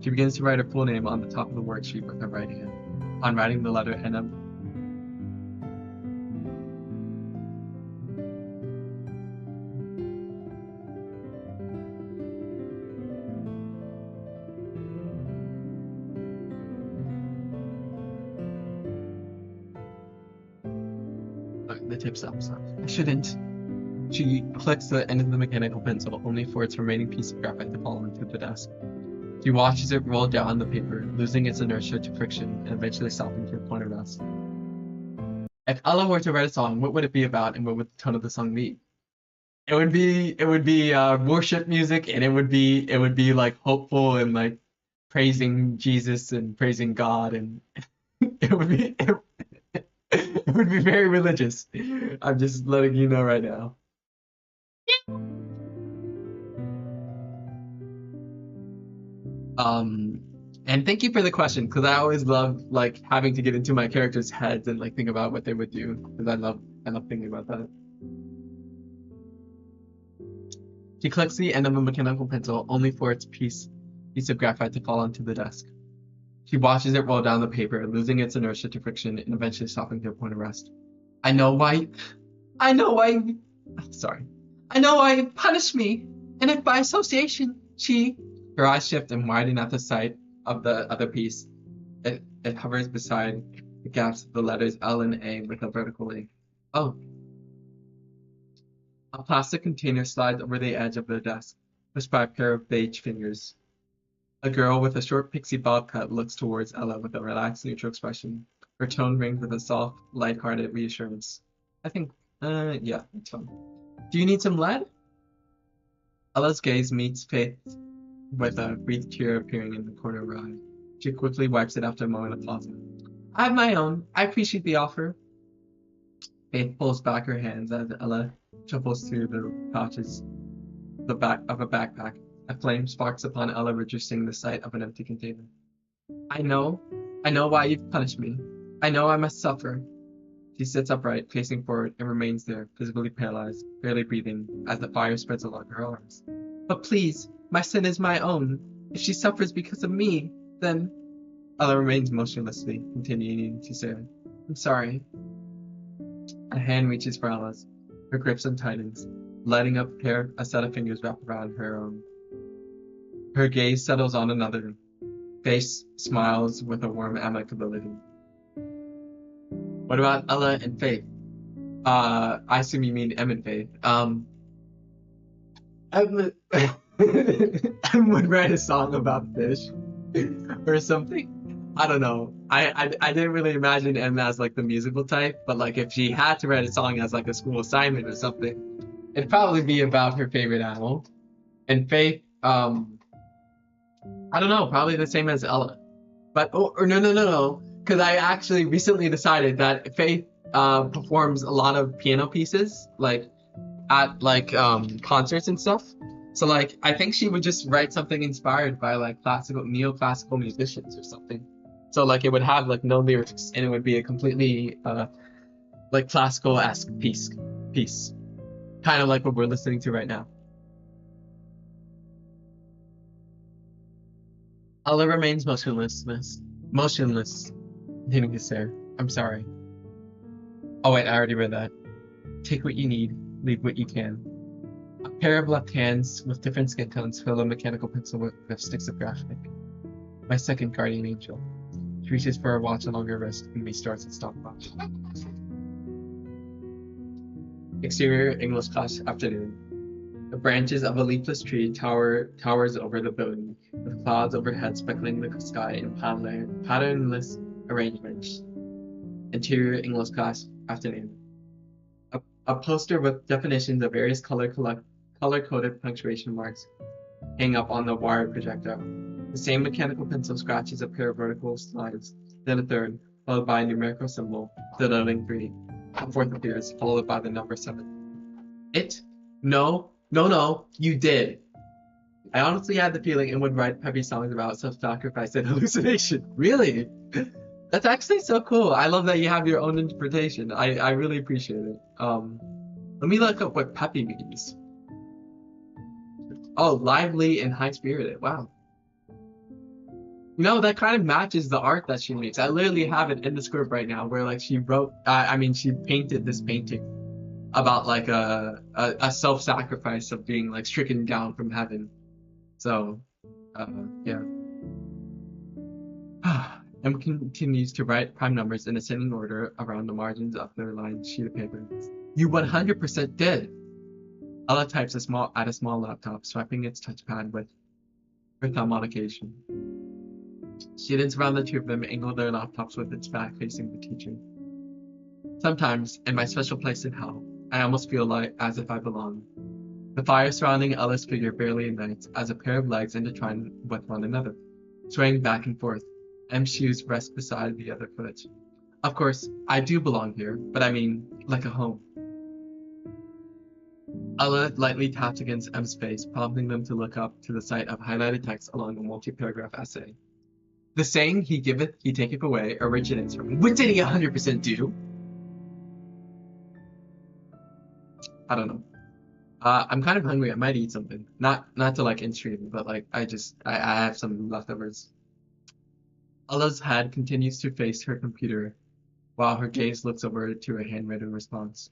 She begins to write her full name on the top of the worksheet with her right hand. On writing the letter N, the tip stops. I shouldn't. She clicks the end of the mechanical pencil, only for its remaining piece of graphite to fall into the desk. She watches it roll down the paper, losing its inertia to friction and eventually stopping to a point of rest. If Ella were to write a song, what would it be about, and what would the tone of the song be? It would be worship music, and it would be like hopeful and like praising Jesus and praising God, and it would be it would be very religious. I'm just letting you know right now. And thank you for the question, because I always love like having to get into my characters' heads and like think about what they would do, because I love thinking about that. She collects the end of a mechanical pencil, only for its piece of graphite to fall onto the desk. She watches it roll down the paper, losing its inertia to friction and eventually stopping to a point of rest. I know why sorry. I know why you punished me, and if by association, her eyes shift and widen at the sight of the other piece. It hovers beside the gaps of the letters L and A with a vertical link. Oh. A plastic container slides over the edge of the desk, pushed by a pair of beige fingers. A girl with a short pixie bob cut looks towards Ella with a relaxed, neutral expression. Her tone rings with a soft, light-hearted reassurance. I think, yeah, that's fine. Do you need some lead? Ella's gaze meets Faith with a brief tear appearing in the corner of her eye. She quickly wipes it after a moment of pausing. I have my own. I appreciate the offer. Faith pulls back her hands as Ella shuffles through the pouches the back of a backpack. A flame sparks upon Ella, registering the sight of an empty container. I know why you've punished me. I know I must suffer. She sits upright, facing forward, and remains there, physically paralyzed, barely breathing, as the fire spreads along her arms. But please, my sin is my own. If she suffers because of me, then... Ella remains motionlessly, continuing to say, I'm sorry. A hand reaches for Ella's. Her grip untightens, lighting up a set of fingers wrapped around her own. Her gaze settles on another. Face smiles with a warm amicability. What about Ella and Faith? I assume you mean Em and Faith. I would write a song about fish or something. I don't know. I didn't really imagine Em as like the musical type, but like if she had to write a song as like a school assignment or something, it'd probably be about her favorite animal. And Faith, I don't know, probably the same as Ella. But or no, because I actually recently decided that Faith performs a lot of piano pieces like at like concerts and stuff. So like I think she would just write something inspired by like neoclassical musicians or something. So like it would have like no lyrics and it would be a completely like classical-esque piece. Kind of like what we're listening to right now. Ella remains motionless, continuing to stare. I'm sorry. Oh wait, I already read that. Take what you need, leave what you can. A pair of left hands with different skin tones fill a mechanical pencil with sticks of graphite. My second guardian angel. She reaches for a watch along her wrist and restarts its stopwatch. Exterior English class afternoon. The branches of a leafless tree towers over the building, with clouds overhead speckling the sky in patternless arrangements. Interior English class afternoon. A poster with definitions of various color-coded punctuation marks hang up on the wired projectile. The same mechanical pencil scratches a pair of vertical lines, then a third, followed by a numerical symbol, denoting 3. A fourth appears, followed by the number 7. It? No, you did. I honestly had the feeling it would write peppy songs about self-sacrifice and hallucination. Really? That's actually so cool. I love that you have your own interpretation. I really appreciate it. Let me look up what peppy means. Oh, lively and high-spirited. Wow. You know, that kind of matches the art that she makes. I literally have it in the script right now where like she wrote, I mean, she painted this painting about like a self-sacrifice of being like stricken down from heaven. So, yeah. M continues to write prime numbers in ascending order around the margins of their lined sheet of paper. You 100% did. Ella types at a small laptop, swiping its touchpad with her thumb on occasion. Students around the two of them angle their laptops with its back facing the teacher. Sometimes, in my special place in hell, I almost feel like as if I belong. The fire surrounding Ella's figure barely ignites as a pair of legs intertwine with one another, swaying back and forth. M's shoes rest beside the other foot. Of course, I do belong here, but I mean, like a home. Ella lightly taps against M's face, prompting them to look up to the sight of highlighted text along a multi-paragraph essay. The saying, he giveth, he taketh away, originates from, what did he 100% do? I don't know. I'm kind of hungry. I might eat something. Not to like in stream, but like I have some leftovers. Ella's head continues to face her computer while her gaze looks over to a handwritten response.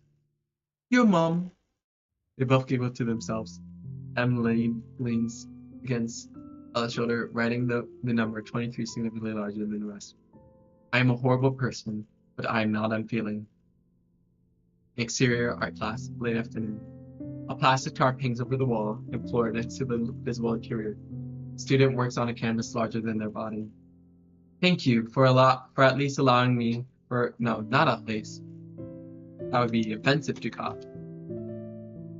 Your mom. They both giggle to themselves. Leans against Ella's shoulder, writing the number 23 significantly larger than the rest. I am a horrible person, but I am not unfeeling. Exterior art class, late afternoon. A plastic tarp hangs over the wall and floor next to the visible interior. Student works on a canvas larger than their body. Thank you for at least allowing me no, not at least. That would be offensive to cop.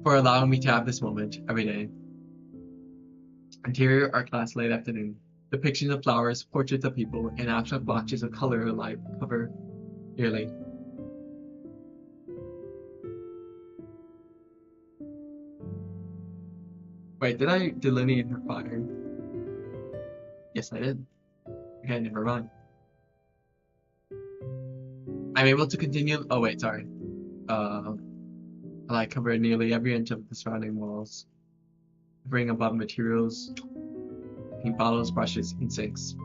For allowing me to have this moment every day. Interior art class late afternoon. Depictions of flowers, portraits of people, and abstract blotches of color and light cover yearly. Wait, did I delineate her fire? Yes, I did. Okay, never mind. I'm able to continue. Oh, wait, sorry. I cover nearly every inch of the surrounding walls, covering above materials, paint bottles, brushes, and sinks.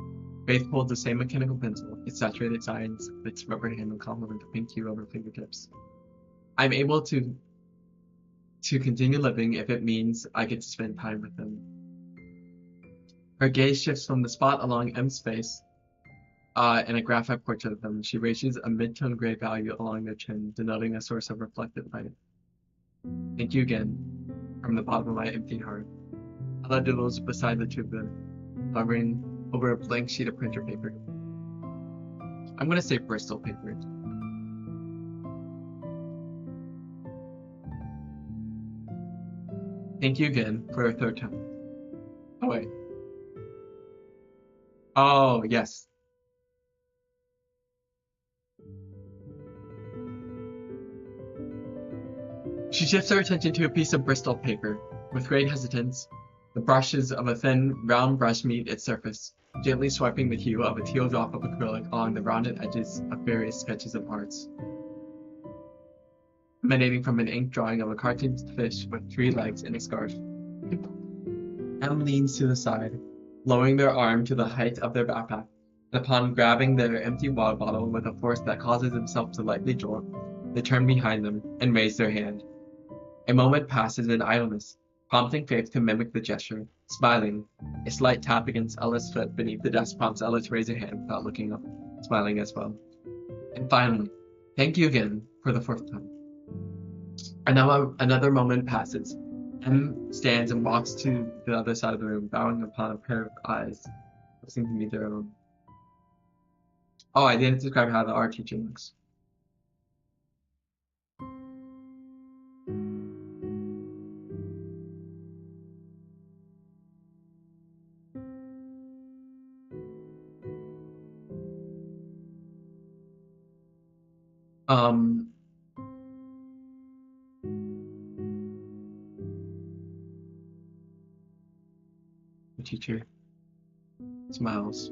Faith holds the same mechanical pencil, its saturated sides, its rubber handle complement the pink hue of her fingertips. I'm able to continue living if it means I get to spend time with them. Her gaze shifts from the spot along M's face and a graphite portrait of them. She raises a mid-tone gray value along their chin, denoting a source of reflected light. Thank you again, from the bottom of my empty heart. Ella doodles beside the two of them, hovering over a blank sheet of printer paper. I'm gonna say Bristol paper. Thank you again for a third time. Oh, wait. Oh, yes. She shifts her attention to a piece of Bristol paper. With great hesitance, the brushes of a thin, round brush meet its surface, gently swiping the hue of a teal drop of acrylic along the rounded edges of various sketches of hearts. Emanating from an ink drawing of a cartoon fish with 3 legs and a scarf. M leans to the side, lowering their arm to the height of their backpack, and upon grabbing their empty water bottle with a force that causes themselves to lightly jolt, they turn behind them and raise their hand. A moment passes in idleness, prompting Faith to mimic the gesture, smiling. A slight tap against Ella's foot beneath the desk prompts Ella to raise her hand without looking up, smiling as well. And finally, thank you again for the 4th time. Another moment passes. M stands and walks to the other side of the room, bowing upon a pair of eyes that seem to meet their own. Oh, I didn't describe how the art teacher looks. The teacher smiles.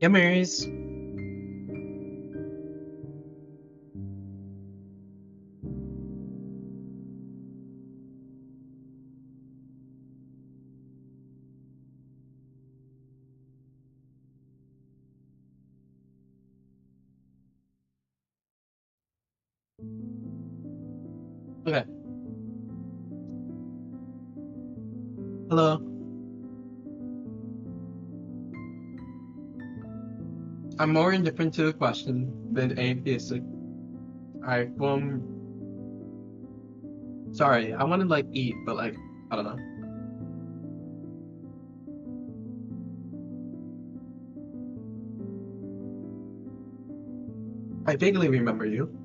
Yummers. Okay. Hello. I'm more indifferent to the question than atheistic. Alright, well, sorry, I want to like eat, but like, I don't know. I vaguely remember you.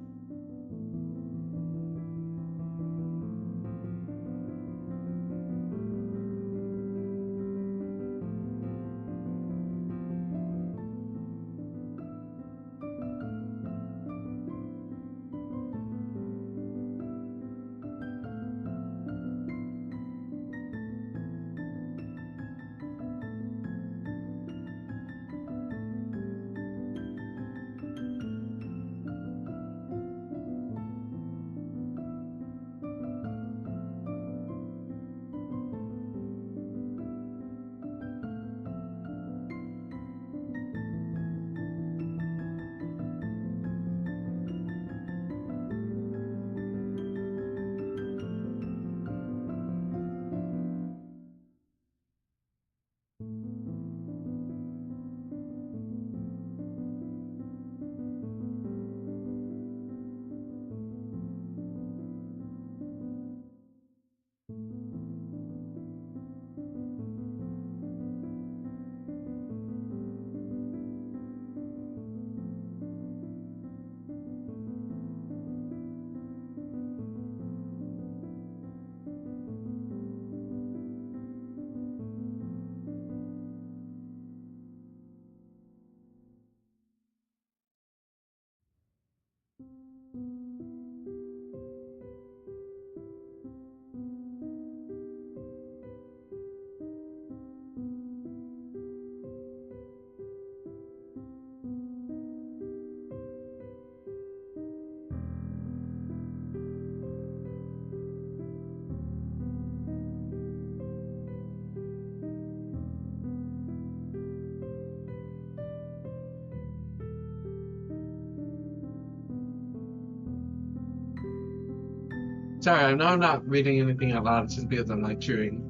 Sorry, I know I'm not reading anything out loud, it's just because I'm like chewing.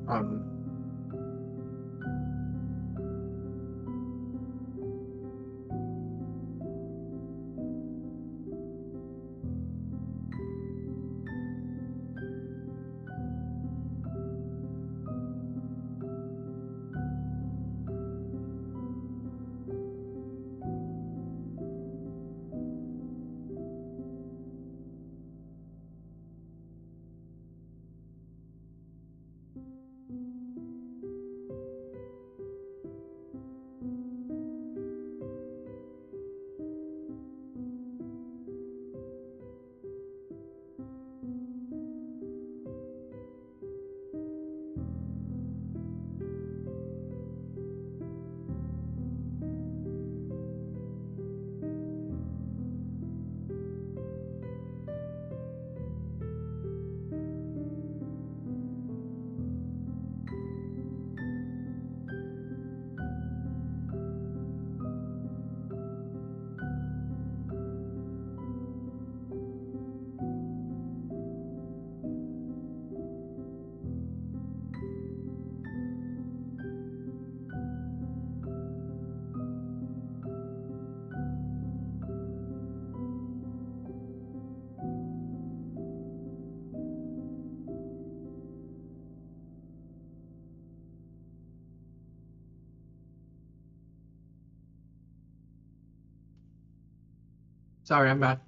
Sorry, I'm back.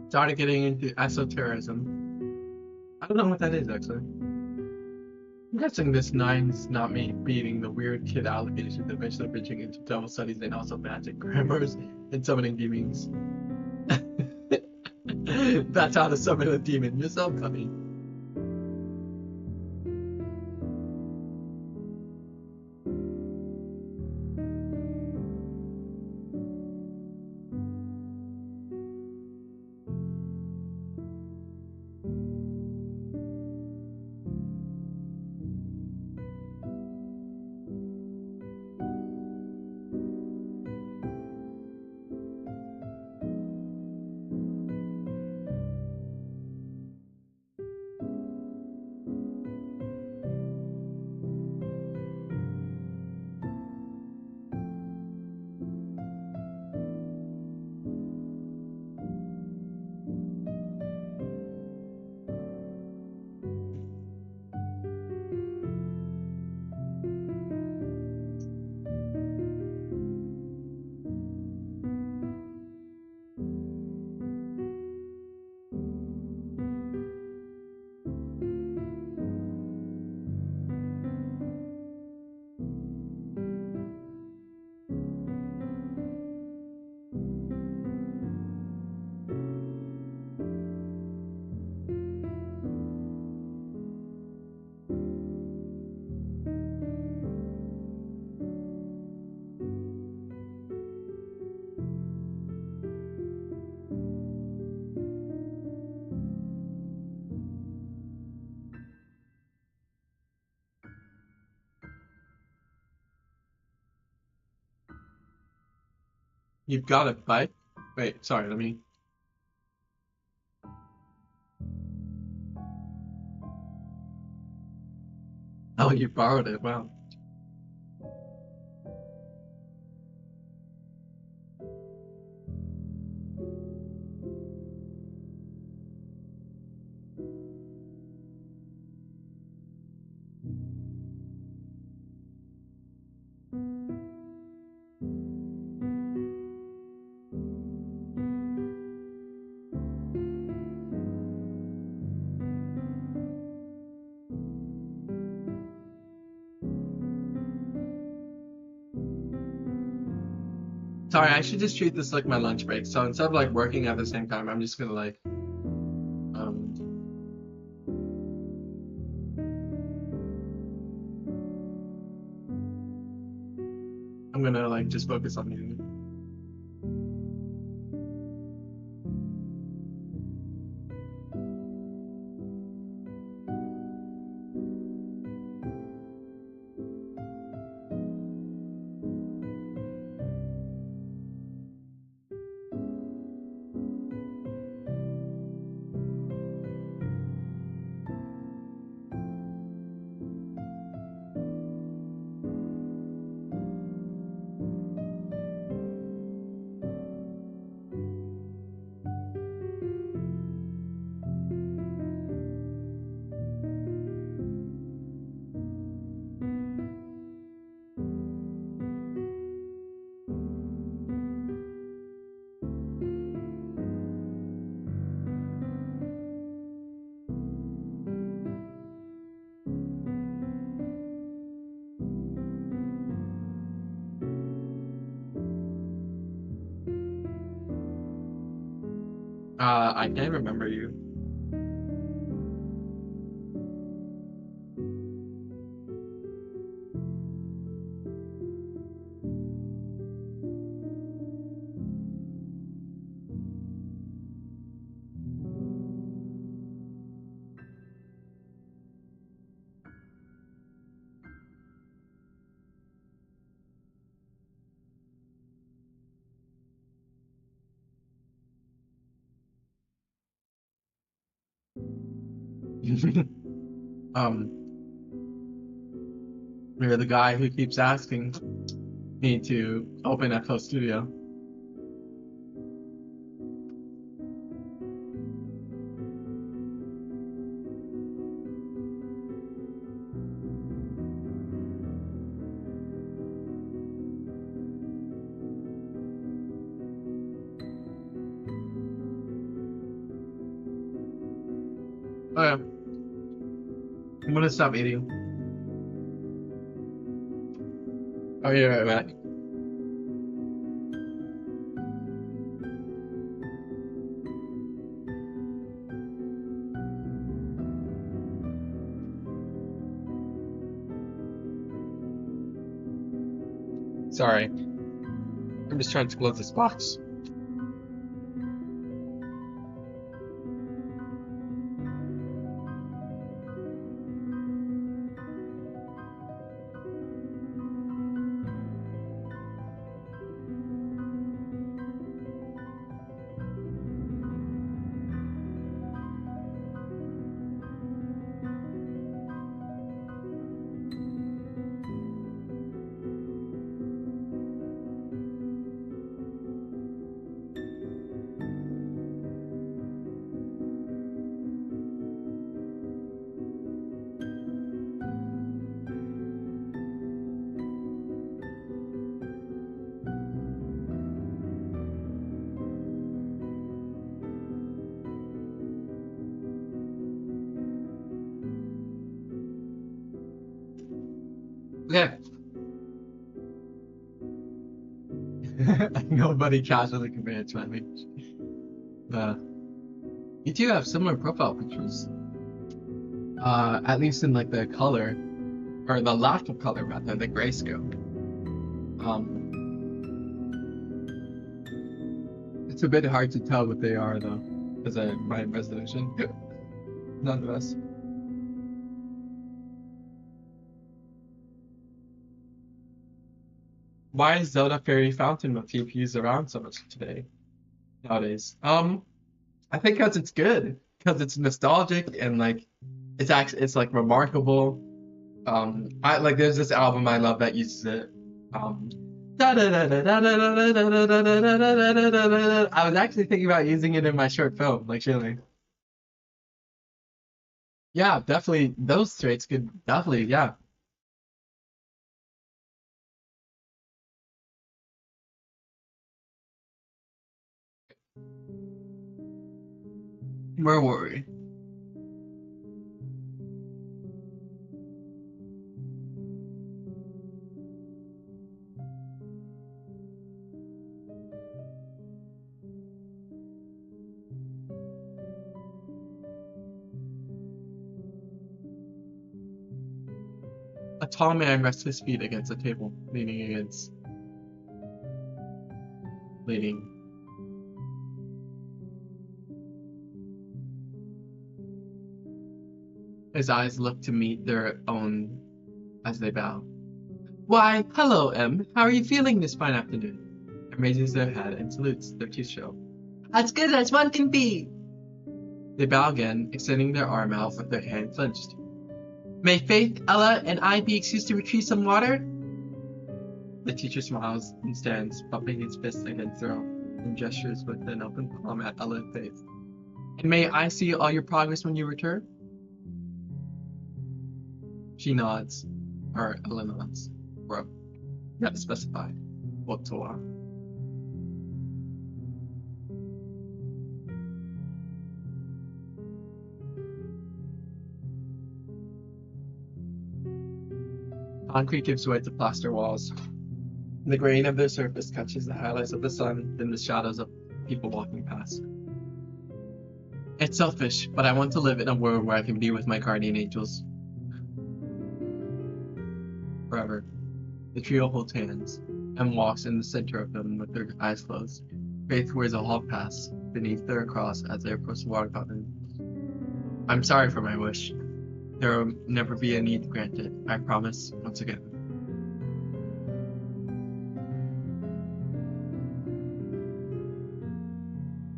Started getting into esotericism. I don't know what that is actually. I'm guessing this nine's not me beating the weird kid allegations, eventually bridging into devil studies and also magic grammars and summoning demons. That's how to summon a demon. You're so funny. You've got a bike? Wait, sorry, let me. Oh, you borrowed it. Wow. Sorry, I should just treat this like my lunch break. So instead of like working at the same time, I'm just gonna like um I'm gonna like just focus on you. I can't remember you. um, you're the guy who keeps asking me to open FL Studio. Okay, I'm gonna stop eating. Oh, you're right back. Sorry, I'm just trying to close this box. Okay. Nobody casually committed to my language. Uh, you two have similar profile pictures. At least in like the color, or the lack of color rather, the grayscale. It's a bit hard to tell what they are though, because of my resolution. Nonetheless. Why is Zelda Fairy Fountain motif used around so much today nowadays? I think because it's good, because it's nostalgic and like it's like remarkable. I like there's this album I love that uses it. I was actually thinking about using it in my short film, like really. Yeah, definitely those traits could definitely, yeah. Where were we? A tall man rests his feet against a table, leaning. His eyes look to meet their own as they bow. Why, hello, M. How are you feeling this fine afternoon? And raises their head and salutes their teeth show. As good as one can be! They bow again, extending their arm out with their hand clenched. May Faith, Ella, and I be excused to retrieve some water? The teacher smiles and stands, bumping his fist against their own, and gestures with an open palm at Ella and Faith. And may I see all your progress when you return? She nods, or Ella nods. Bro, you have to specify. What to want. Concrete gives way to plaster walls. The grain of their surface catches the highlights of the sun, then the shadows of people walking past. It's selfish, but I want to live in a world where I can be with my guardian angels forever. The trio holds hands and walks in the center of them with their eyes closed. Faith wears a hall pass beneath their cross as they approach the water fountain. I'm sorry for my wish. There will never be a need granted. I promise once again.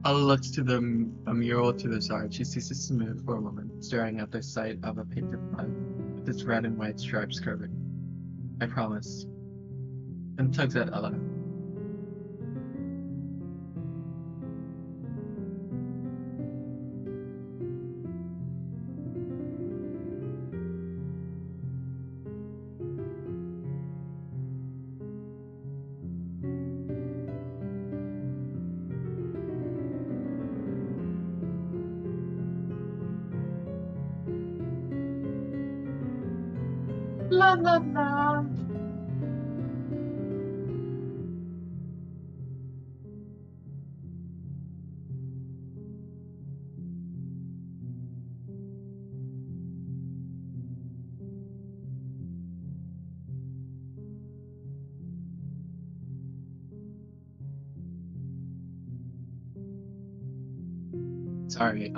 Ella looks to a mural to the side. She ceases to move for a moment, staring at the sight of a painted flag with its red and white stripes curving. I promise. And tugs at Ella. La la la. Sorry,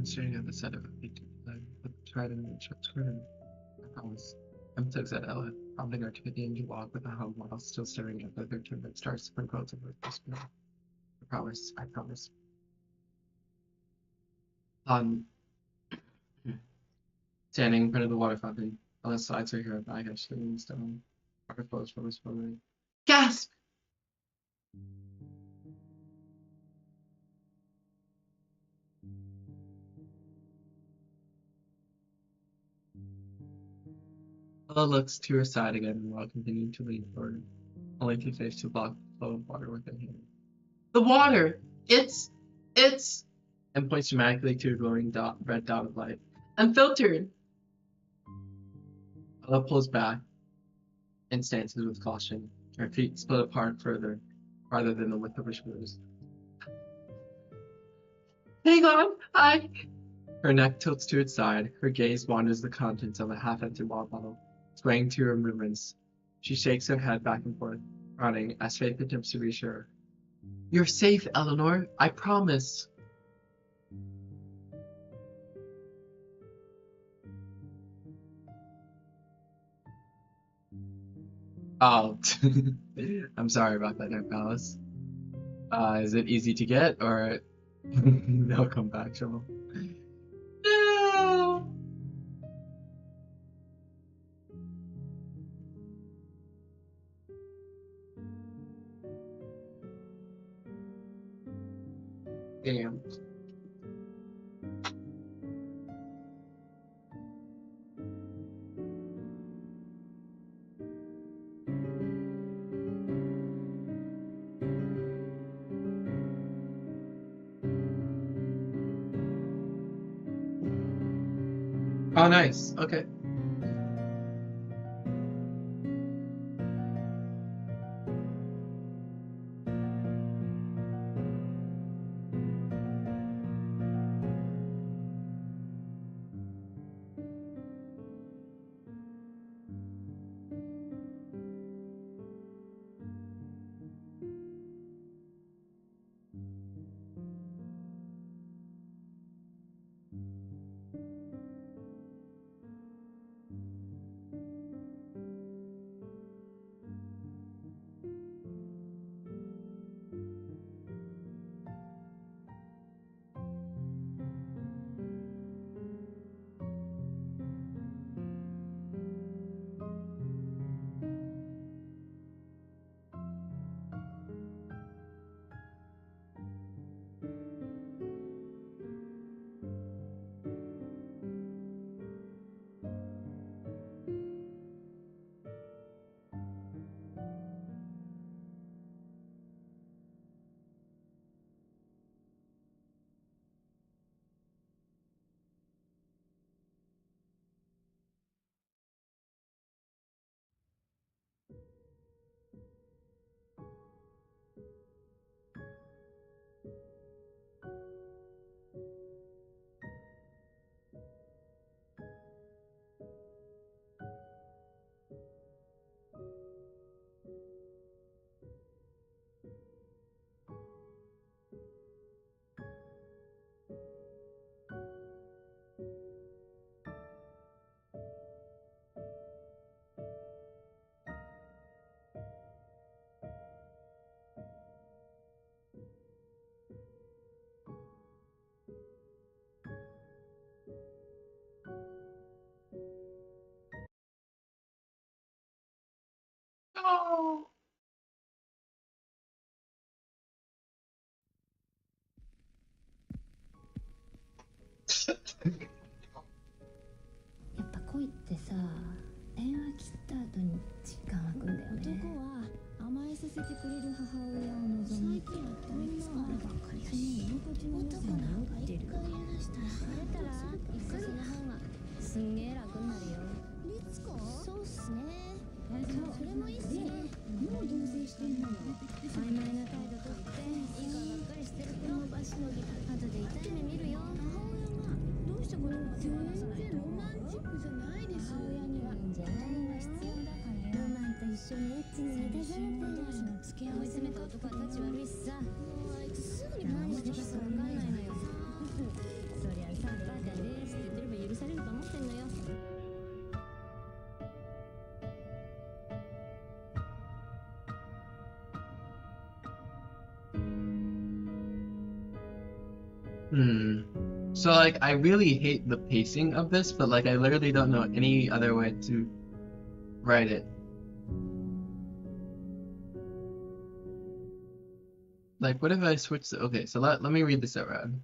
staring at the set of a painted flag with red and stripes curving. I promise. And tugs at Ella, prompting her to continue to walk with the helm while still staring at the 13 red stars sprinkled over the spirit. I promise, I promise. Um, Standing in front of the water fountain, Ella slides her hair back as she leans down. Water flows from her forehead. Gasp! Ella looks to her side again while continuing to lean forward, only to face to block the flow of water with her hand. The water! It's, and points dramatically to a glowing red dot of light. Unfiltered! Ella pulls back and stances with caution, her feet split apart farther than the width of her shoulders. Hang on, hi! Her neck tilts to its side, her gaze wanders the contents of a half-empty water bottle, swaying to her movements. She shakes her head back and forth, nodding as Faith attempts to reassure her. You're safe, Eleanor, I promise. Oh, I'm sorry about that, Dark Palace. Is it easy to get, or they'll come back, trouble? No! Damn. Oh, nice. Okay. No! やっぱ恋ってさ、電話切った後に時間空くんだよね。男は甘えさせてくれる母親を望み、最近あったみつかあればっかりやし、その居心地の良さが持ってる。疲れたら一回その方がすんげえ楽になるよ。みつこ？そうっすね。それもいいっすね。もう同棲してんのよ。曖昧な態度とっていい顔ばっかりしてる子の場しのぎ後で痛い目見るよ。母親がどうしてこれを全然ロマンチックじゃないです。母親には子供が必要だからよ。ロマンと一緒にエッチに満たされてる。同士の付き合わせめた男は立ち悪いしさ。もうあいつすぐに何していいか分かんないのよ。そりゃさ、バカですって言ってれば許されると思ってんのよ。Hmm. So like I really hate the pacing of this, but like I literally don't know any other way to write it. Like what if I switch the okay, so let me read this out loud.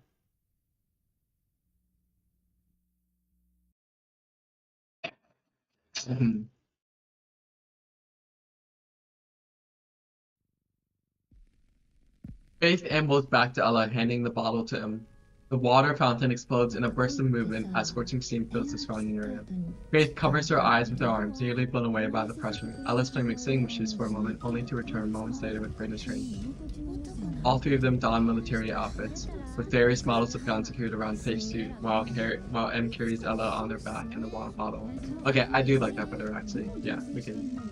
Faith ambles back to Ella, handing the bottle to him. The water fountain explodes in a burst of movement as scorching steam fills the surrounding area. Faith covers her eyes with her arms, nearly blown away by the pressure. Ella's flame extinguishes for a moment, only to return moments later with greater strength. All three of them don military outfits. with various models of guns secured around page 2, while M carries Ella on their back in the water bottle. Okay, I do like that better actually. Yeah, we can.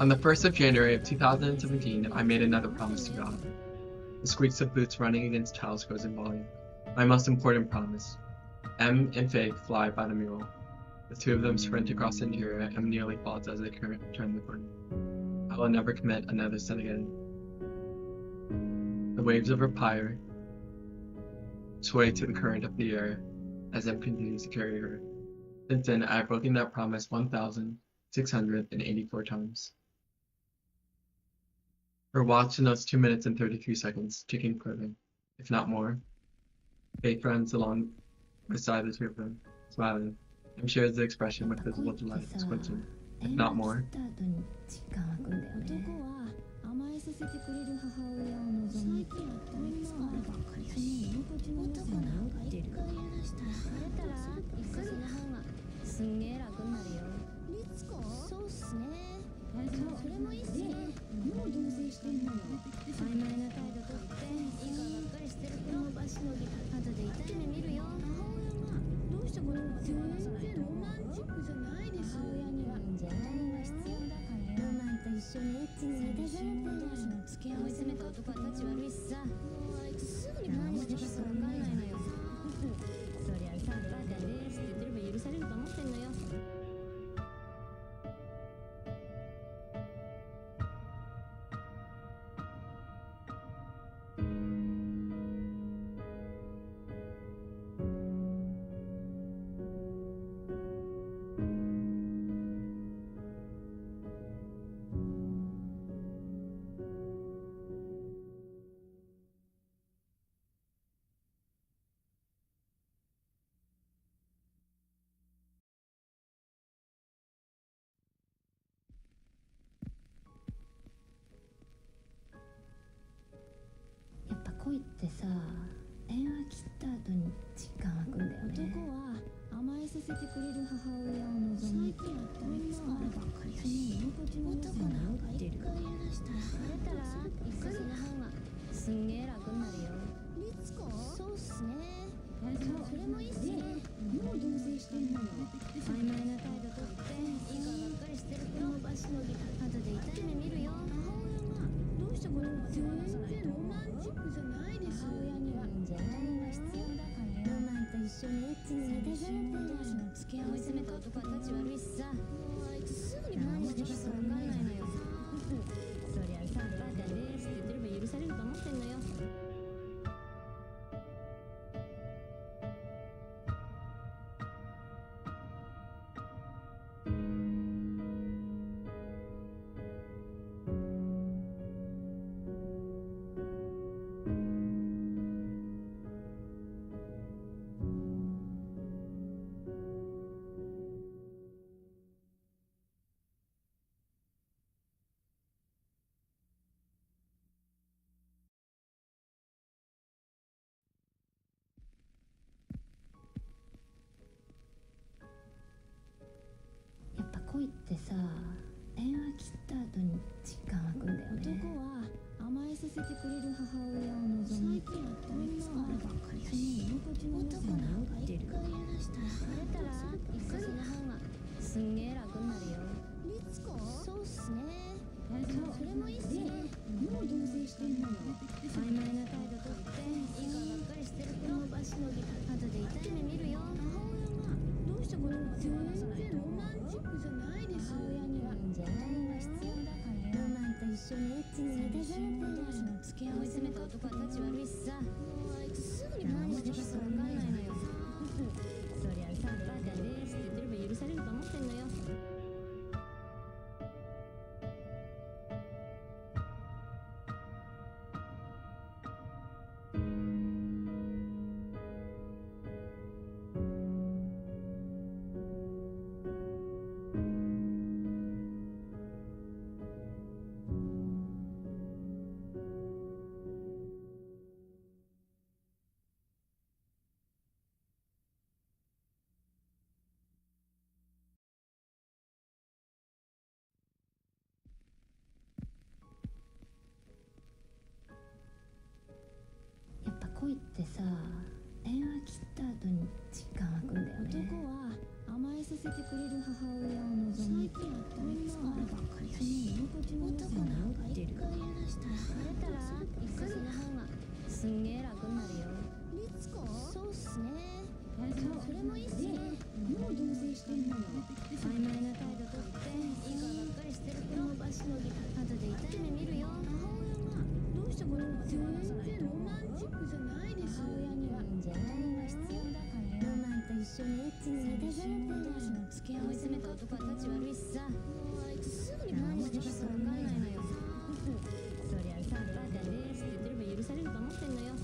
On the 1st of January of 2017, I made another promise to God. The squeaks of boots running against tiles grows in volume. My most important promise. M and Faye fly by the mural. The two of them sprint across the interior. M nearly falls as they turn the corner. I will never commit another sin again. The waves of her pyre sway to the current of the air as M continues to carry her. Since then, I have broken that promise 1,684 times. Her watch notes 2 minutes and 33 seconds, ticking further, if not more. Faith runs along beside the two of them, smiling, and shares the expression with visible delight, squinting, if not more. てくれる母親を望み、最近あった3つがあればっかりやし、その居心地の良さを持ってる。疲れたらいっそその方がすんげえ楽になるよ。リツコ？そうっすね。それもいいっすね。もう同棲してんのよ。曖昧な態度とっていい顔ばっかりしてる子の場しのぎだ。後で痛い目見るよ。母親がどうして子供が手放さないと？ロマンチックじゃないです。母親には子供が必要だからよ。ロマンと一緒にエッチに満たされてる。同士の付き合いを責めた男は立ち悪いしさ。もうあいつすぐに何してきたか分かんないのよ。そりゃさ、バカですって言ってれば許されると思ってんのよ。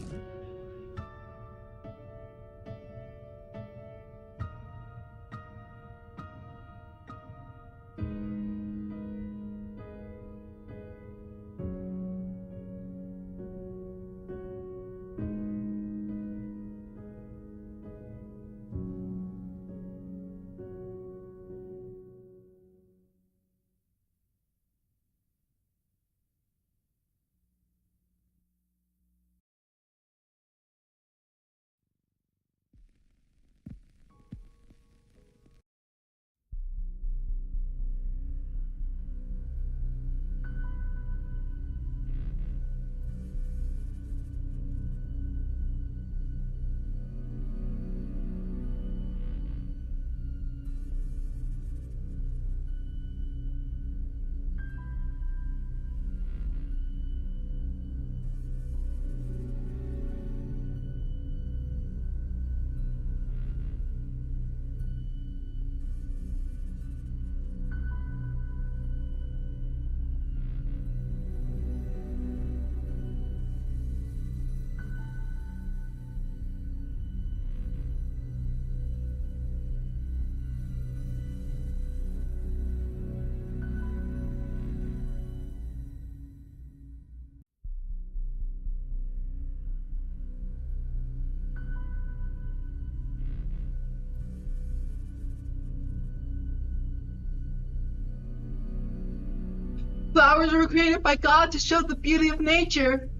Flowers were created by God to show the beauty of nature.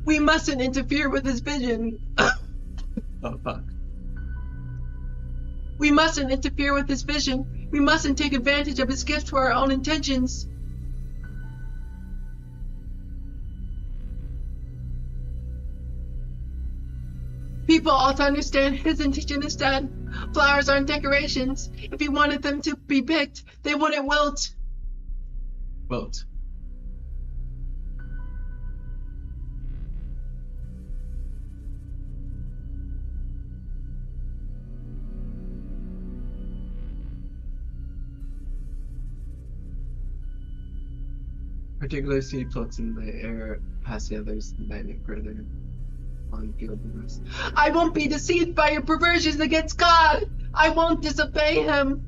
We mustn't interfere with his vision. Oh, fuck. We mustn't interfere with his vision. We mustn't take advantage of his gift for our own intentions. People ought to understand his intention instead. Flowers aren't decorations. If he wanted them to be picked, they wouldn't wilt. Wilt. Particular seed floats in the air past the others, lightning further on field the rest. I won't be deceived by your perversions against God! I won't disobey him!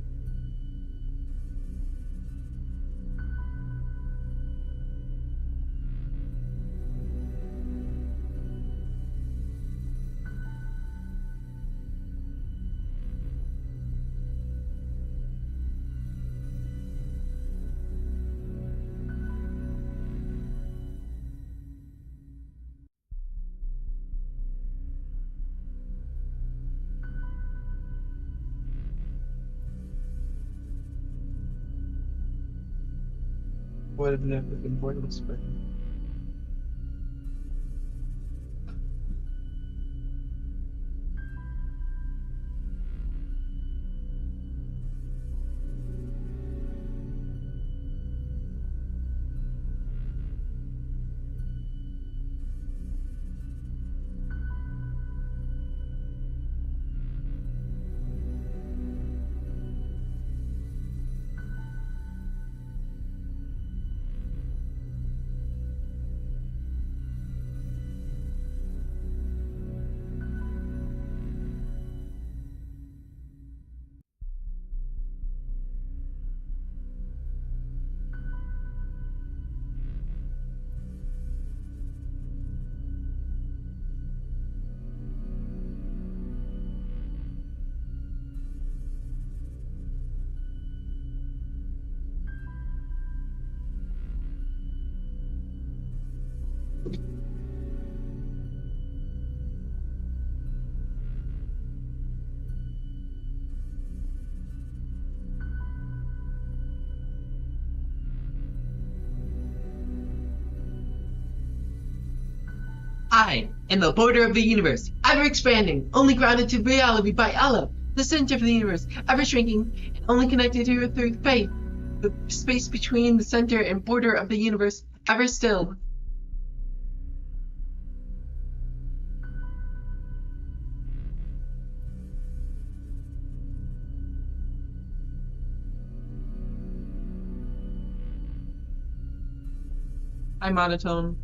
Would have never been born this way. I am the border of the universe, ever expanding, only grounded to reality by Allah, the center of the universe, ever shrinking, and only connected to it through faith. The space between the center and border of the universe, ever still. Hi, monotone.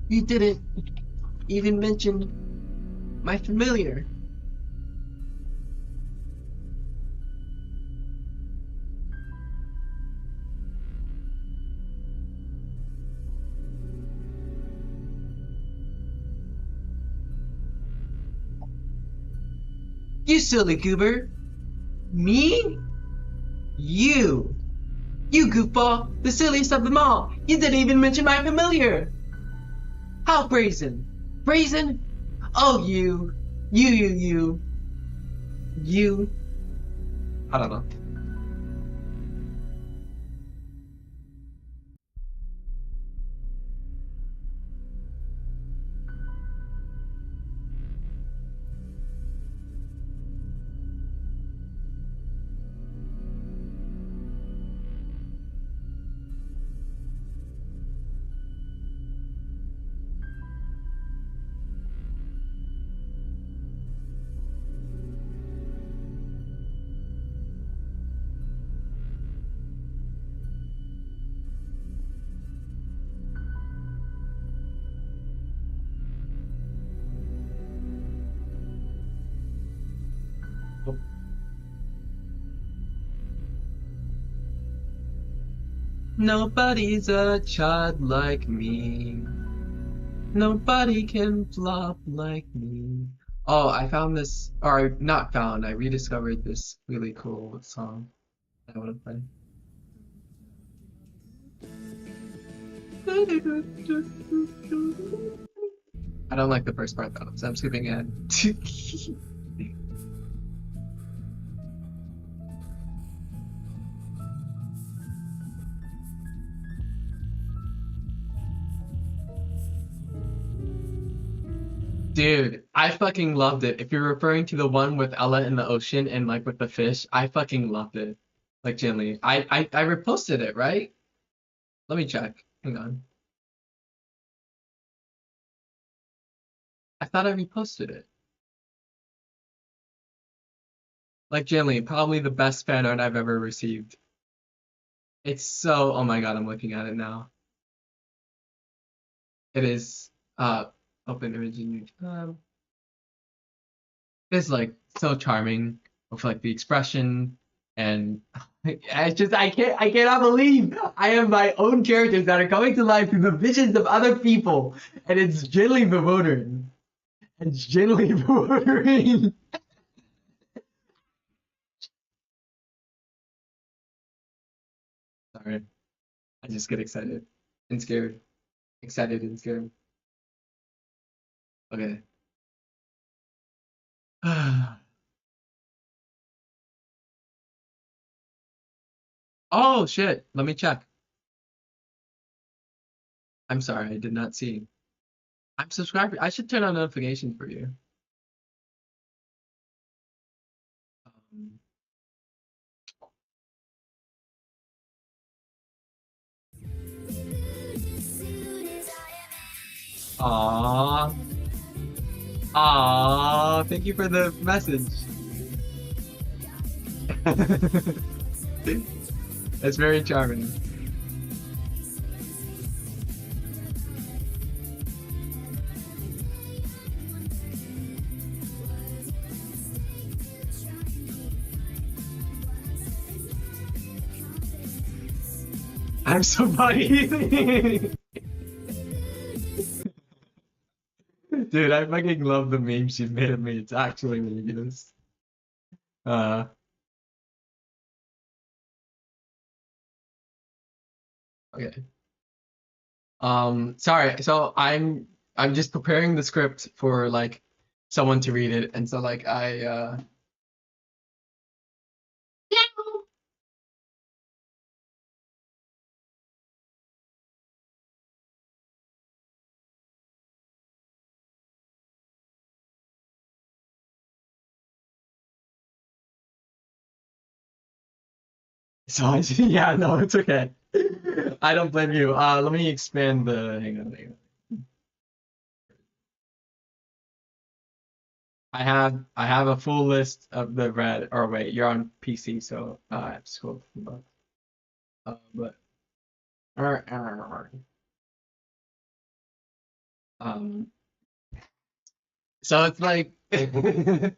You didn't even mention my familiar. You silly goober. Me? You. You goofball, the silliest of them all. You didn't even mention my familiar. How brazen? Brazen? Oh, you. You. I don't know. Nobody's a child like me. Nobody can flop like me. Oh, I found this, or not found, I rediscovered this really cool song I want to play. I don't like the first part though, so I'm skipping ahead. Dude, I fucking loved it. If you're referring to the one with Ella in the ocean and like with the fish, I fucking loved it. Like genuinely. I reposted it, right? Let me check. Hang on. I thought I reposted it. Like genuinely, probably the best fan art I've ever received. It's so, oh my god, I'm looking at it now. It is open image in new tab. It's like so charming with like the expression and I cannot believe I have my own characters that are coming to life through the visions of other people, and it's gently bewildering. It's gently bewildering. Sorry. I just get excited and scared. Excited and scared. Okay. Oh shit. Let me check. I'm sorry, I did not see. I'm subscribed. I should turn on notifications for you. Um, Aw. Aw. Thank you for the message. That's very charming. I'm so funny. Dude, I fucking love the meme she made of me. It's actually ridiculous. Uh, okay. Sorry. So I'm just preparing the script for like someone to read it, and so like yeah, no, it's okay. I don't blame you. Let me expand the. Hang on. I have a full list of the red. Or wait, you're on PC, so I have to scroll through the book. But um, so it's like the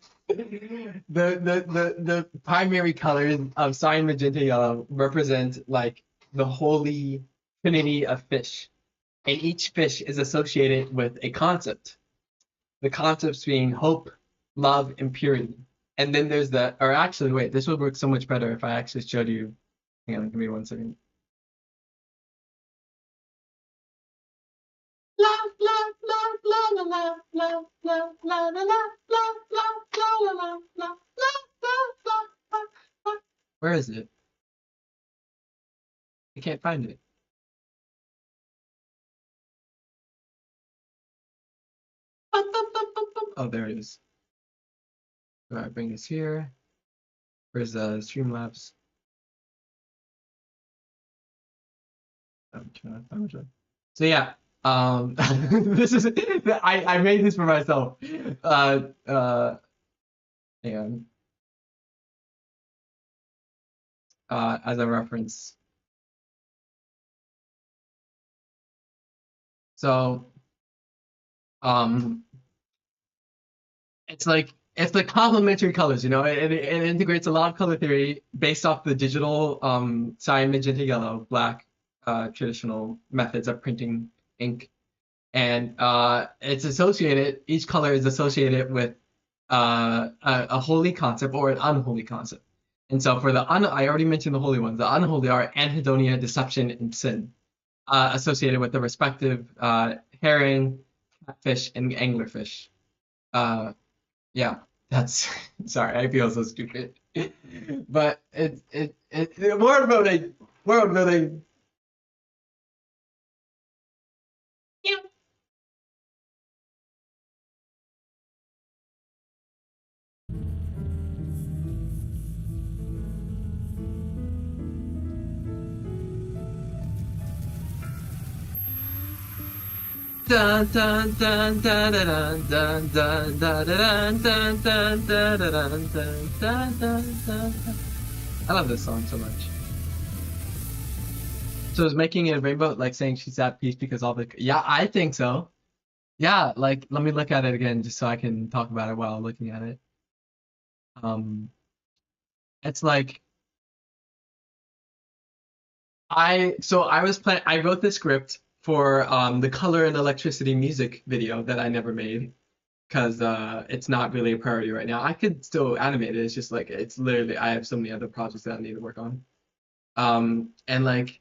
primary colors of cyan, magenta, yellow represent like the holy trinity of fish, and each fish is associated with a concept. The concepts being hope, love, and purity. And then there's the, or actually, wait, this would work so much better if I actually showed you. Hang on, give me 1 second. Where is it? I can't find it. Oh, there it is. All right, bring this here. Where's the Streamlabs? So yeah, this is I made this for myself. Uh, uh, and as a reference. So um, it's like complementary colors, you know. It integrates a lot of color theory based off the digital cyan, magenta, yellow, black traditional methods of printing ink, and it's associated. Each color is associated with a holy concept or an unholy concept. And so for I already mentioned the holy ones. The unholy are anhedonia, deception, and sin, associated with the respective herring, catfish, and anglerfish. Uh, yeah, that's sorry. I feel so stupid, but world building, world building. Dun dun dun dun dun dun dun dun dun dun dun dun dun dun dun dun. I love this song so much. So is making it a rainbow like saying she's at peace because all the yeah, I think so. Yeah, like let me look at it again just so I can talk about it while looking at it. Um, it's like I wrote this script for the Color and Electricity music video that I never made because it's not really a priority right now. I could still animate it. It's just like it's literally I have so many other projects that I need to work on. And like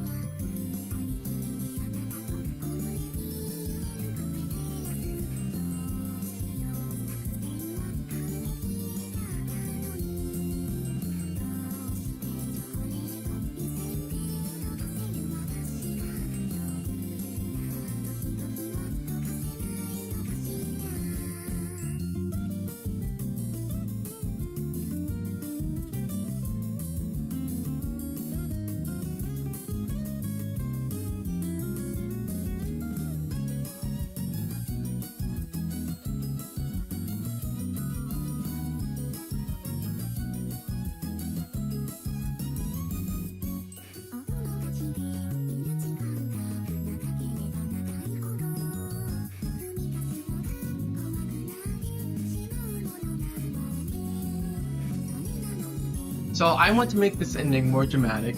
So I want to make this ending more dramatic.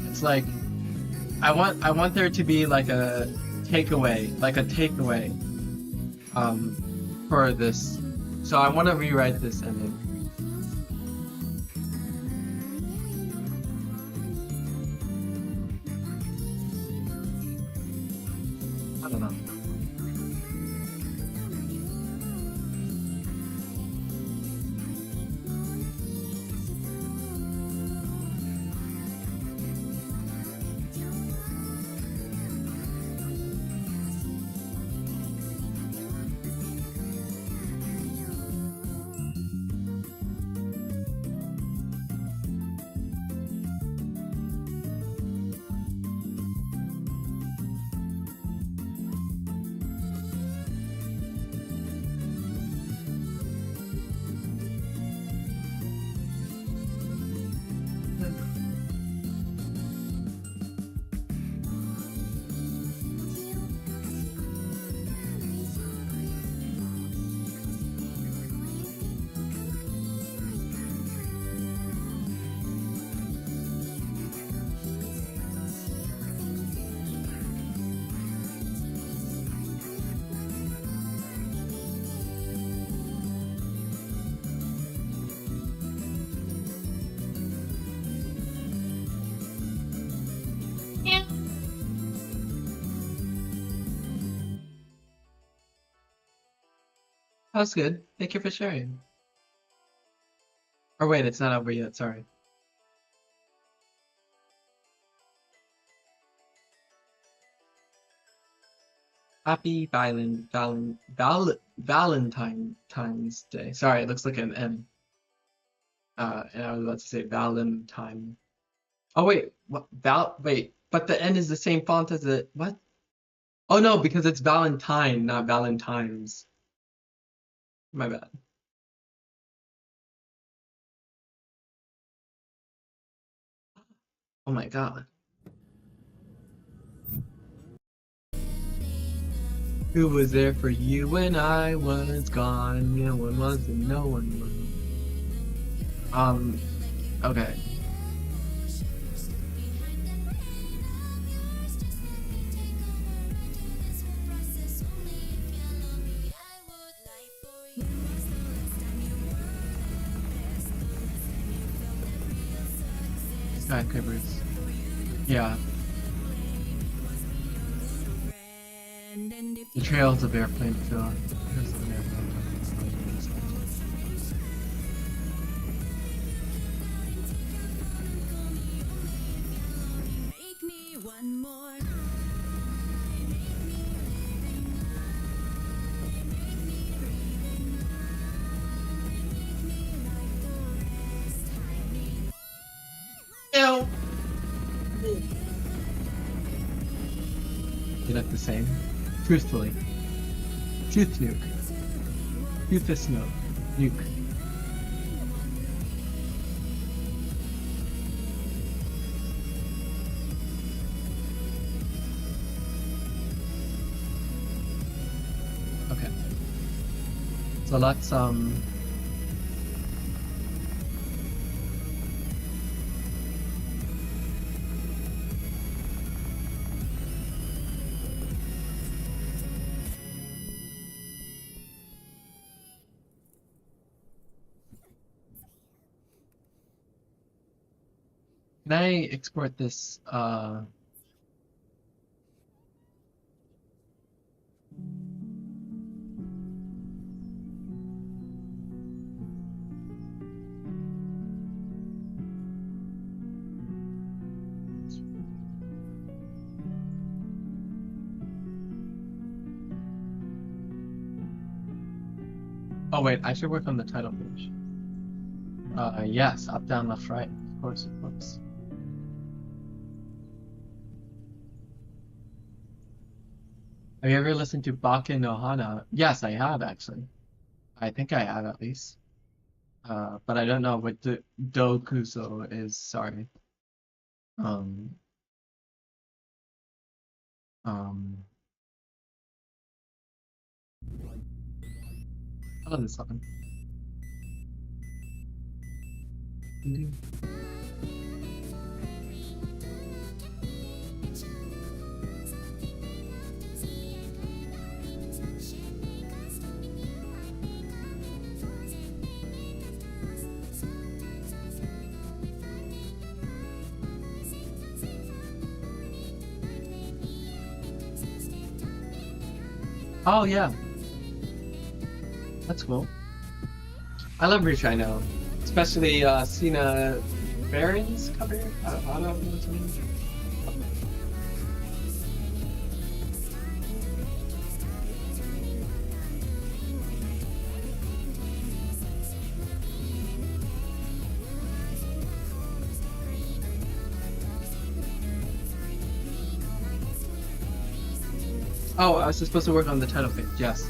It's like I want there to be like a takeaway, for this. So I want to rewrite this ending. I don't know. That's good. Thank you for sharing. Or wait, it's not over yet. Sorry. Happy Valentine's Day. Sorry, it looks like an M. And I was about to say Valentine. Oh wait, what? Wait, but the N is the same font as the what? Oh no, because it's Valentine, not Valentine's. My bad. Oh my god. Who was there for you when I was gone? No one was and no one was. Okay. Skyscrapers. Yeah. The trails of airplane fill. Ew. You look the same. Truthfully. Truth nuke. Truthist nuke. Nuke. Okay. So let's can I export this Oh wait, I should work on the title page. Yes, up, down, left, right. Of course, of course. Have you ever listened to Baka no Hana? Yes, I have actually. I think I have at least. But I don't know what the Dokuso is. Sorry. Um. Um. Hold on a second. Oh yeah, that's cool. I love Reach I Know, especially Cena Baron's cover. I don't know what's her name. Oh, I was supposed to work on the title page. Yes.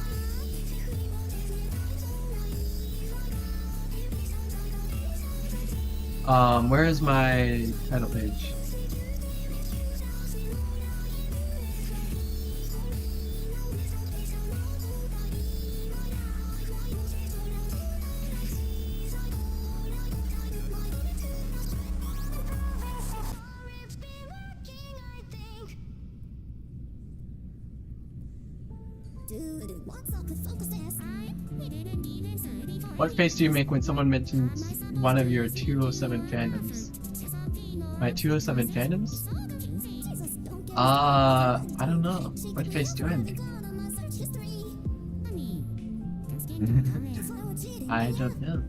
Where is my title page? What face do you make when someone mentions one of your 207 fandoms? My 207 fandoms? I don't know. What face do I make? I don't know.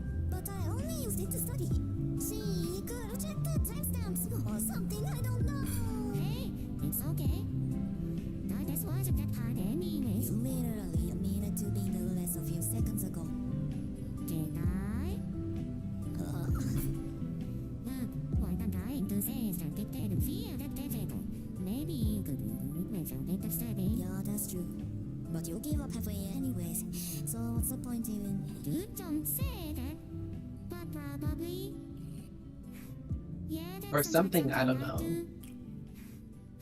Yeah, that's true. But you gave up halfway anyways. So what's the point even? You don't say that. But probably. Yeah, Or something, I don't know.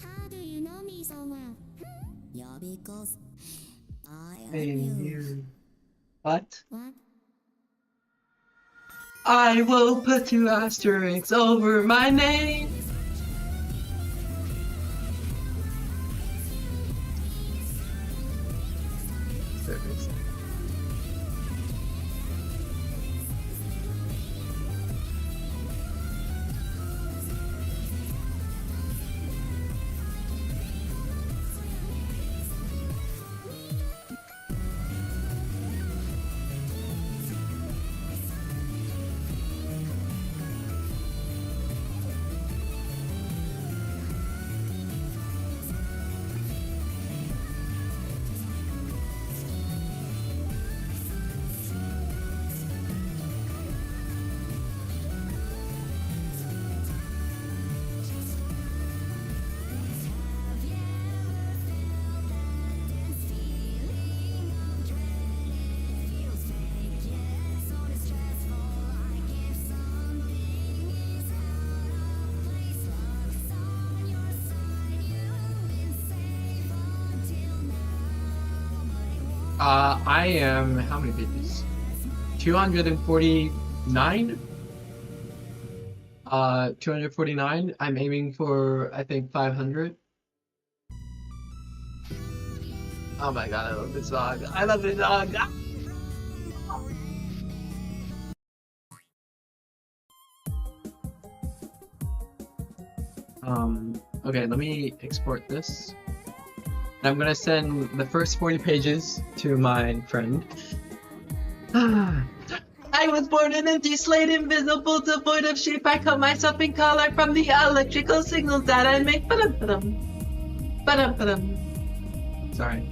How do you know me so well? Yeah, because I Hey, you. What? What? I will put 2 asterisks over my name. Service. I am, how many pages? 249? 249. I'm aiming for, I think, 500. Oh my god, I love this song. I love this song. Okay, let me export this. I'm gonna send the first 40 pages to my friend. I was born an empty slate, invisible, devoid of shape. I cut myself in color from the electrical signals that I make. Ba-dum-ba-dum. Ba-dum-ba-dum. Sorry.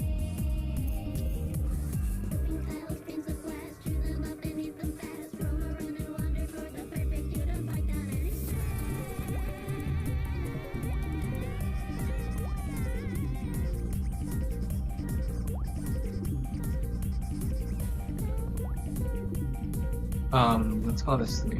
Let's call this 3. I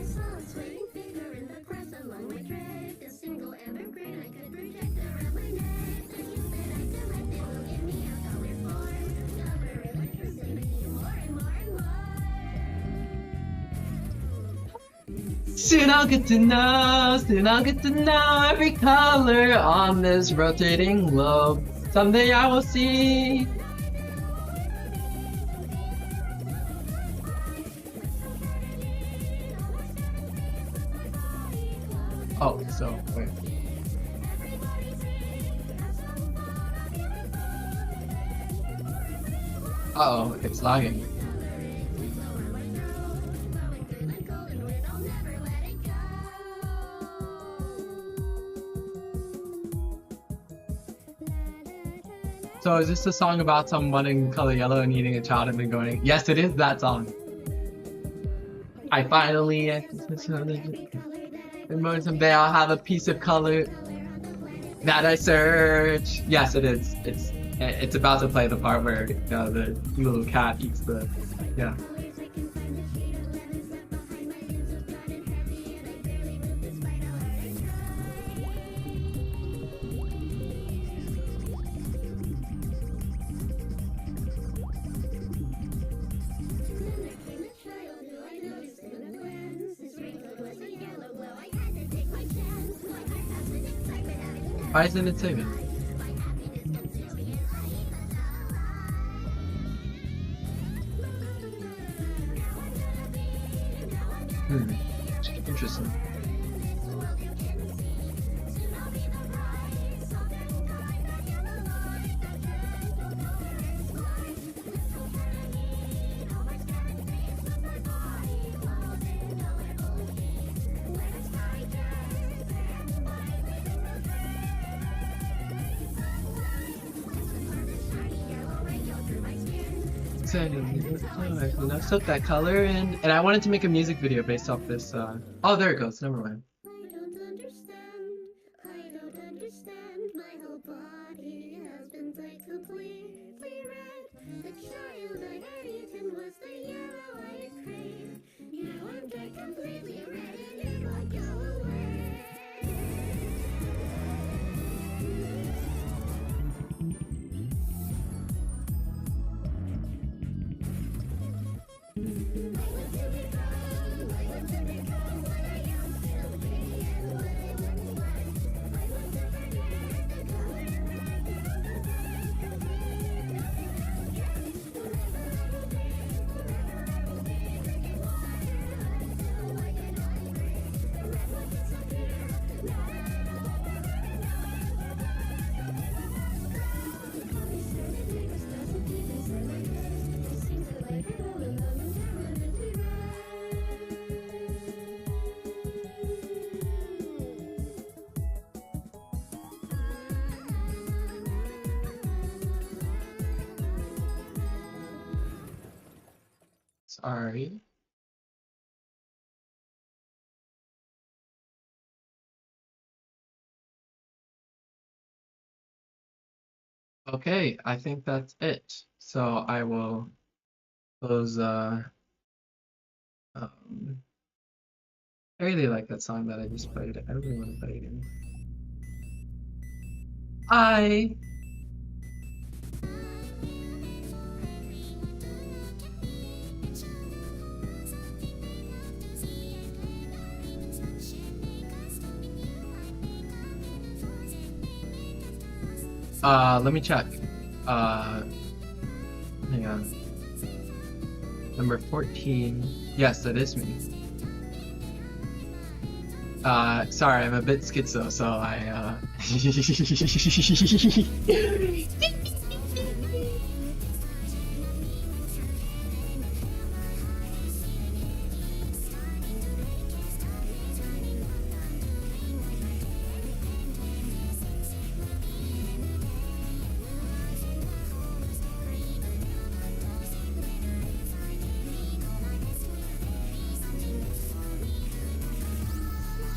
saw a swaying figure in the grass along my track. A single evergreen I could project around my neck. The use that I select, it will give me a color form. Cover electricity more and more and more. Soon I'll get to know, soon I'll get to know every color on this rotating globe. Someday I will see. Oh, so wait. Uh-oh, it's lagging. So is this a song about someone in color yellow and eating a child and then going, yes, it is that song. I finally, and someday I'll have a piece of color that I search. Yes, it is. It's about to play the part where the little cat eats the, yeah. Why isn't it saving? Interesting. And I took that color and I wanted to make a music video based off this. Oh, there it goes. Never mind. I don't understand. My whole body has been turned completely red. The child I had eaten was the yellow I had craved. Now I'm turned completely red and it won't go away. Sorry. Okay, I think that's it. So I will close. I really like that song that I just played. I really want to play it again. I. Let me check. Hang on. Number 14. Yes, that is me. Sorry, I'm a bit schizo, so I,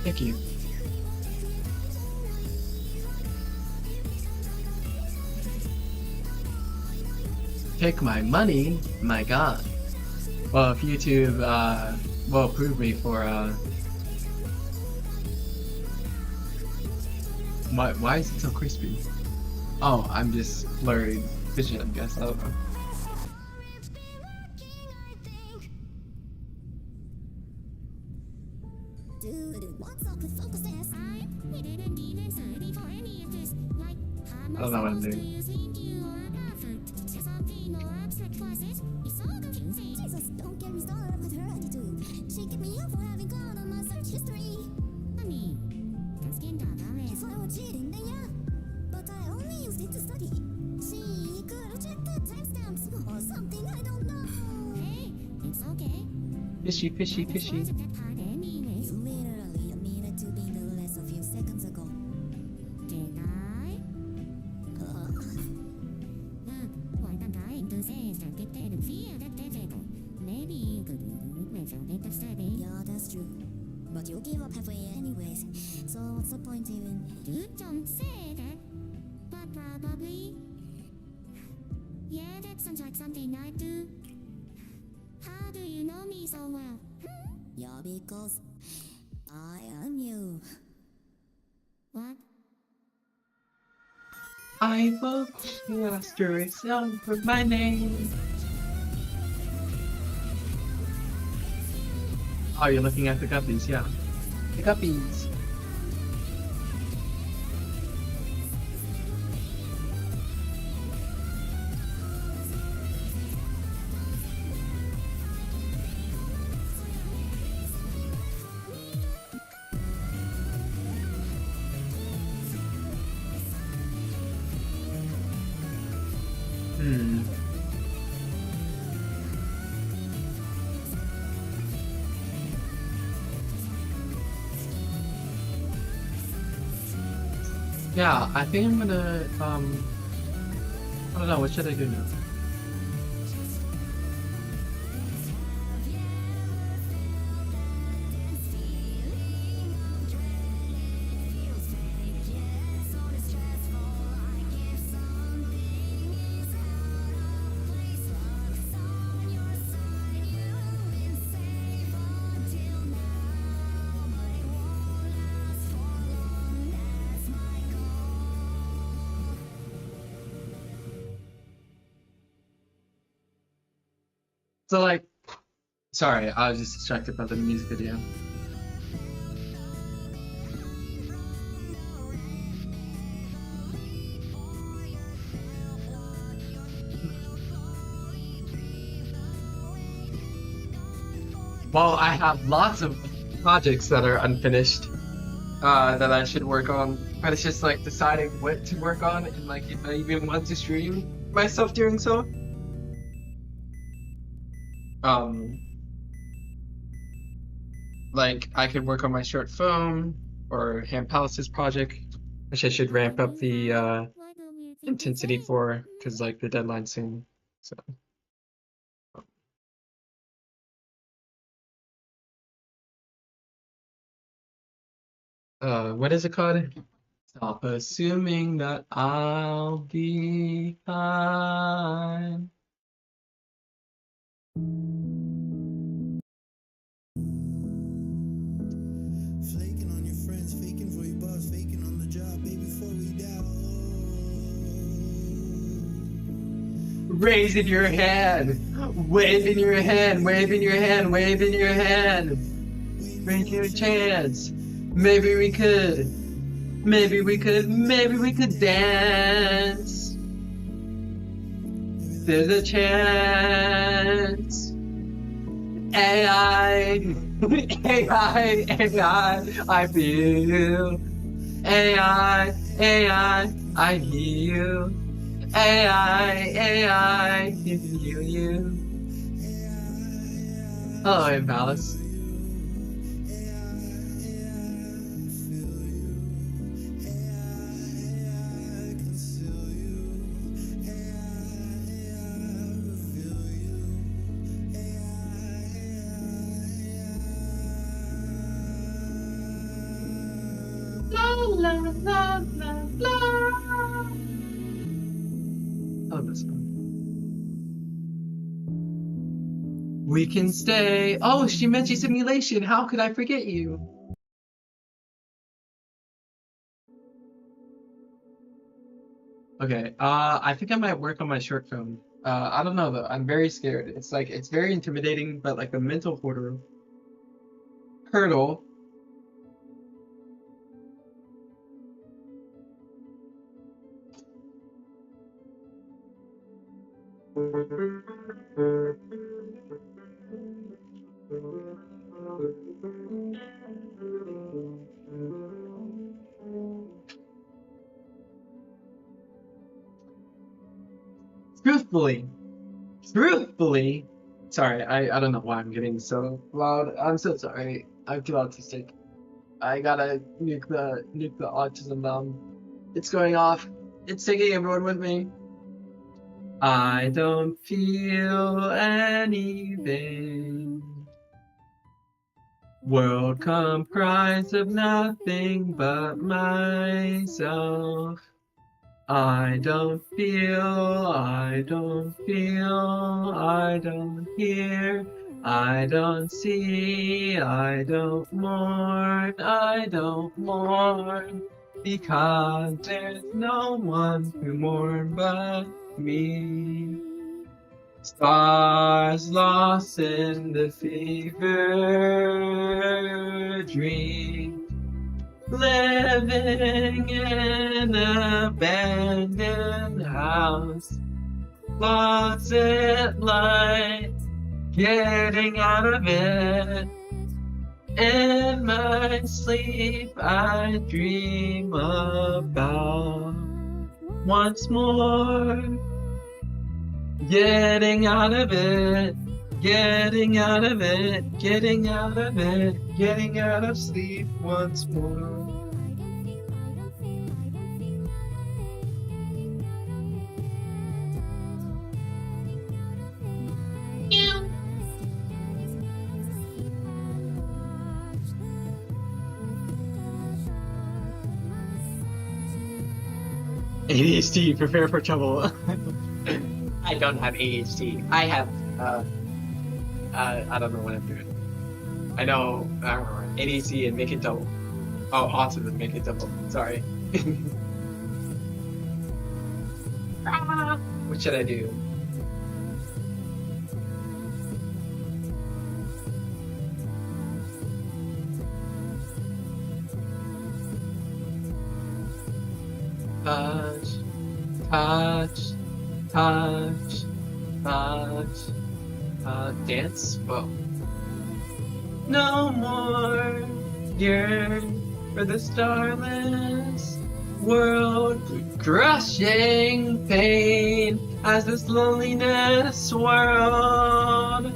Thank you. Take my money? My god. Well, if YouTube, will approve me for, why is it so crispy? Oh, I'm just blurry vision, I guess. I don't know. Dude, what's up with focus test? I didn't need anxiety for any of this. Like, I don't know what I'm doing. using you or perfect. Something or abstract classes. It's so confusing. Jesus, don't get me started with her attitude. She kicked me out for having gone on my search history. Honey, that's getting If I were cheating, then yeah. But I only used it to study. She could have checked the timestamps or something, I don't know. Hey, it's okay. Fishy, fishy, That fishy. wasn't that hard anyways. You literally admitted to being the less a few seconds ago. Did I? What I'm trying to say is that it didn't feel that difficult. Maybe you could resume it to study. Yeah, that's true. But you give up halfway anyways. So what's the point even? You don't say that. But probably. Yeah, that sounds like something I do. How do you know me so well? Yeah, because I am you. What? I will master itself for my name. Oh, you're looking at the guppies, yeah. The guppies. Hmm. Yeah, I think I'm gonna, I don't know, what should I do now? So like, sorry, I was just distracted by the music video. Well, I have lots of projects that are unfinished that I should work on, but it's just like deciding what to work on and like if I even want to stream myself doing so. Like I could work on my short film or Ham Palace's project, which I should ramp up the Why don't you think intensity it's for because like the deadline's soon. So what is it called? Stop assuming that I'll be fine. Flaking on your friends, faking for your boss, faking on the job, baby, before we die. Raising your hand, waving your hand, waving your hand, waving your hand. Raise your chance. Maybe we could. Maybe we could. Maybe we could dance. There's a chance. AI, AI, AI, I feel. AI, AI, I hear you. AI, AI, can hear you. Hello, Impalace. La la la la la. I love this song. We can stay. Oh, Shimeji Simulation. How could I forget you? Okay. I think I might work on my short film. I don't know though. I'm very scared. It's like it's very intimidating, but like a mental hurdle Truthfully, sorry, I don't know why I'm getting so loud. I'm so sorry. I feel autistic. I gotta nuke the autism bomb. It's going off. It's taking everyone with me. I don't feel anything. World comprised of nothing but myself. I don't feel, I don't hear, I don't see, I don't mourn, because there's no one to mourn but me. Stars lost in the fever dream. Living in an abandoned house, closet light, getting out of it. In my sleep, I dream about once more getting out of it, getting out of it, getting out of it, getting out of sleep once more. ADHD, prepare for trouble. I don't have ADHD. I have, I don't know what I'm doing. I know, ADHD and make it double. Oh, autism, make it double. Sorry. What should I do? Touch, touch, touch, touch, dance? Whoa. No more yearn for the starless world, crushing pain as this loneliness swirled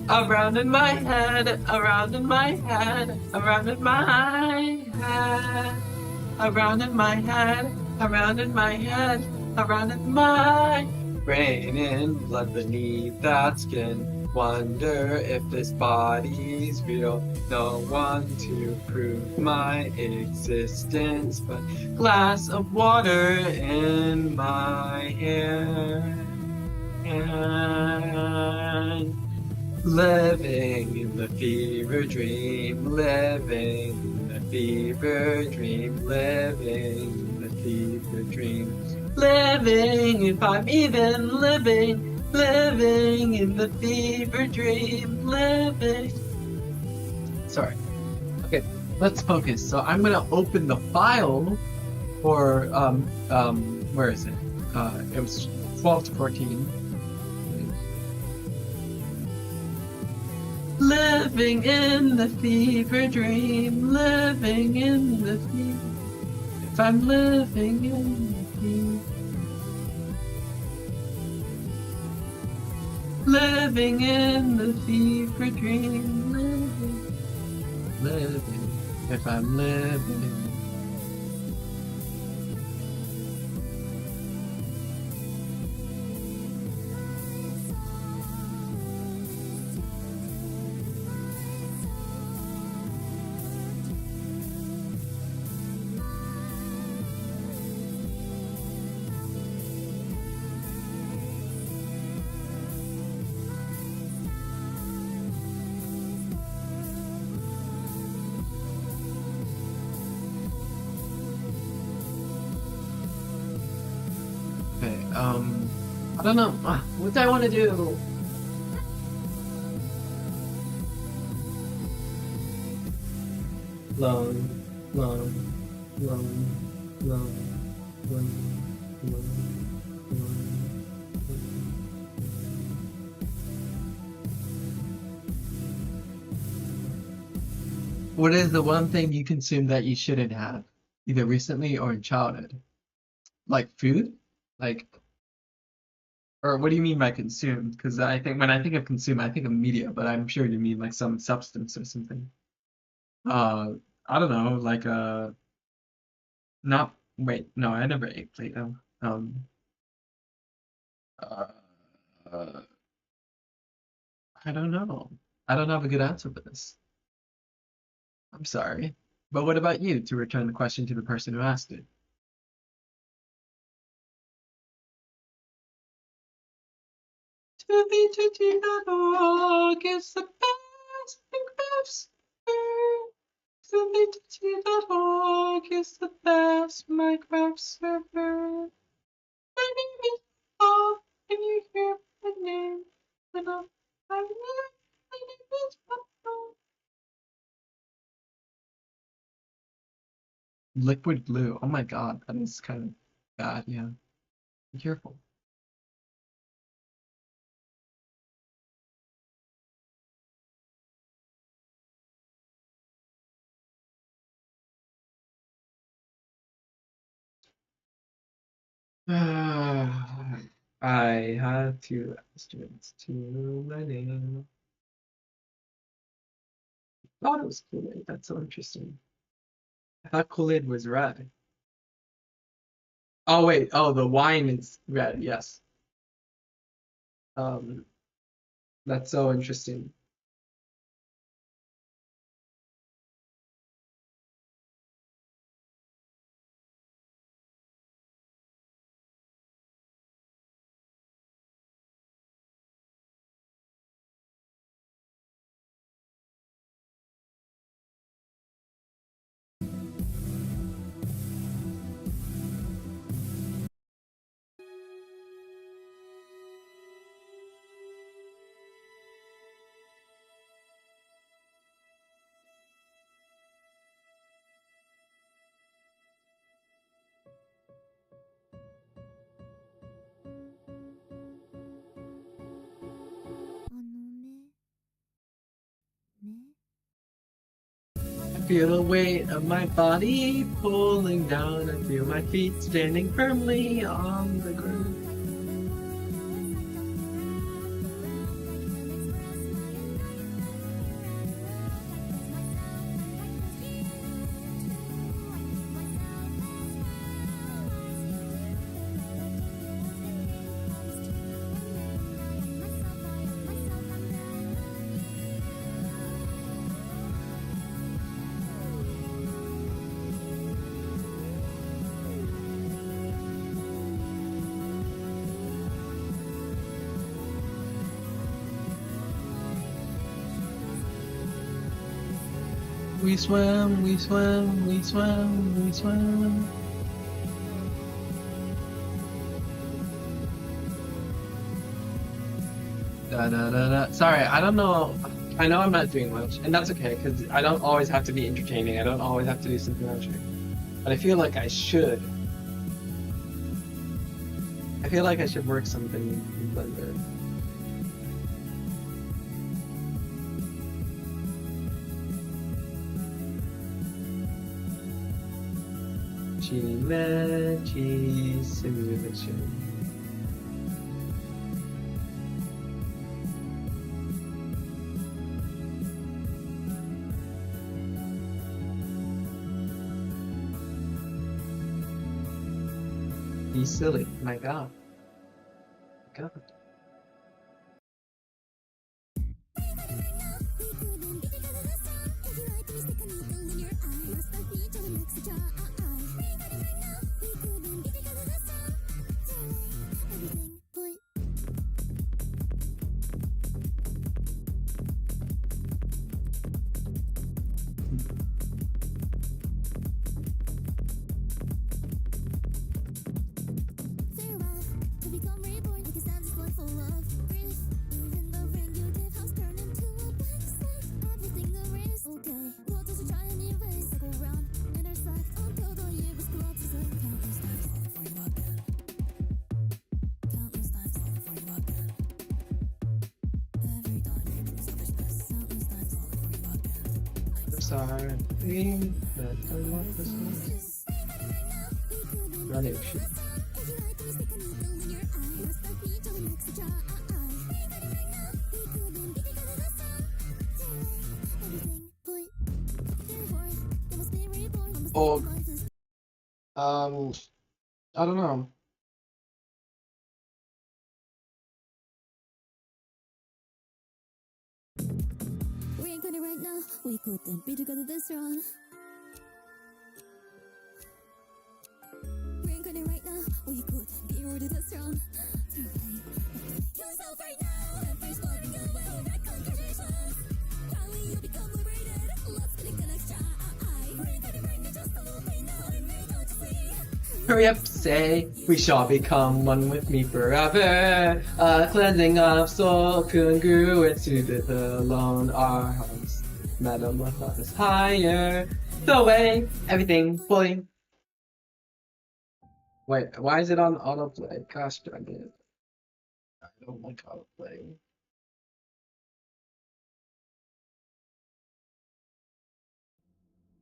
around in my head, around in my head, around in my head, around in my head, around in my head, around in my brain and blood beneath that skin. Wonder if this body's real. No one to prove my existence, but glass of water in my hand. Living in the fever dream, living in the fever dream, living in the fever dream, living if I'm even living, living in the fever dream, living. Sorry. Okay, let's focus. So I'm gonna open the file for where is it? It was 12 to 14. Living in the fever dream, living in the fever. If I'm living in the fever. Living in the fever dream, living, if I'm living. Okay, I don't know. What do I want to do? Long, long, long, long, long, long, long, long. What is the one thing you consume that you shouldn't have, either recently or in childhood? Like food? Like, or what do you mean by consume? Because I think when I think of consume, I think of media, but I'm sure you mean like some substance or something. Uh, I don't know, like not wait, no, I never ate Play-Doh. Uh, uh, I don't know. I don't have a good answer for this. I'm sorry. But what about you, to return the question to the person who asked it? ToBeTT.org is the best Minecraft server. ToBeTT.org is the best Minecraft server. My name is Bob, and you hear my name. And my name is Bob. Liquid glue. Oh my god, that is kind of bad, yeah. Be careful. I have two students to my name. I thought it was Kool-Aid. That's so interesting. I thought Kool-Aid was red. Oh wait, oh the wine is red, yes. Um, that's so interesting. I feel the weight of my body pulling down. I feel my feet standing firmly on the ground. We swam, we swam, we swam, we swam. Da da da da. Sorry, I don't know. I know I'm not doing much, and that's okay, because I don't always have to be entertaining. I don't always have to do something interesting. But I feel like I should. I feel like I should work something in Blender. Geometry simulation. Be silly, my god. God. sorry. Running shit. Oh, I don't know. Reincarnate right now, we couldn't be together this wrong. Reincarnate right now, we couldn't be rooted this wrong. Yourself right now, and face flooding away, reconciliation. Finally you become liberated, let's get an extra. Reincarnate right now, just a little pain now, and me, don't you see? Hurry up, say, we shall become one with me forever. A cleansing of soul congruent to the alone our hearts. Metamorphosis higher. The way everything fully. Wait, why is it on autoplay? Gosh darn it. I don't like autoplay.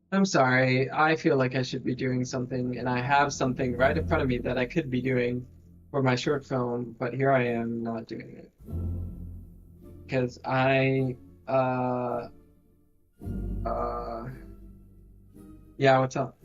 I'm sorry, I feel like I should be doing something, and I have something right in front of me that I could be doing for my short film, but here I am not doing it. Because yeah, what's up?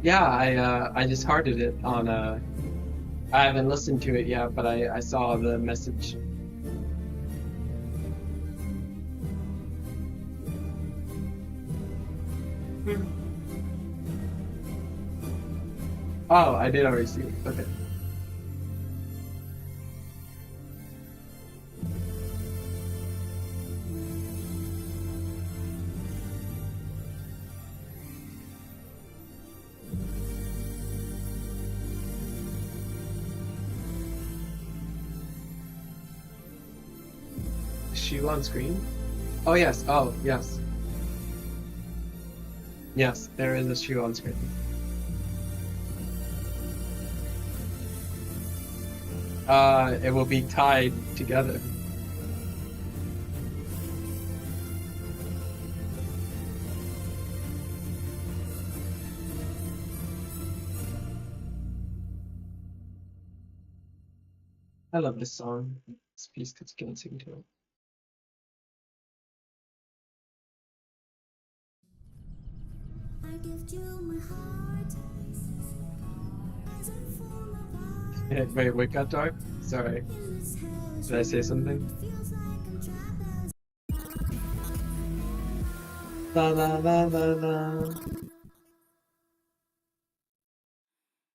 Yeah, I just hearted it on I haven't listened to it yet, but I saw the message. Oh, I did already see it. Okay. Shoe on screen? Oh yes, oh yes. Yes, there is a shoe on screen. It will be tied together. I love this song. This piece could sing to it. I give you my heart. As I fall apart. Wait, what got dark? Sorry. In this hellish Did I say something? feels like I'm trapped as La la la la la.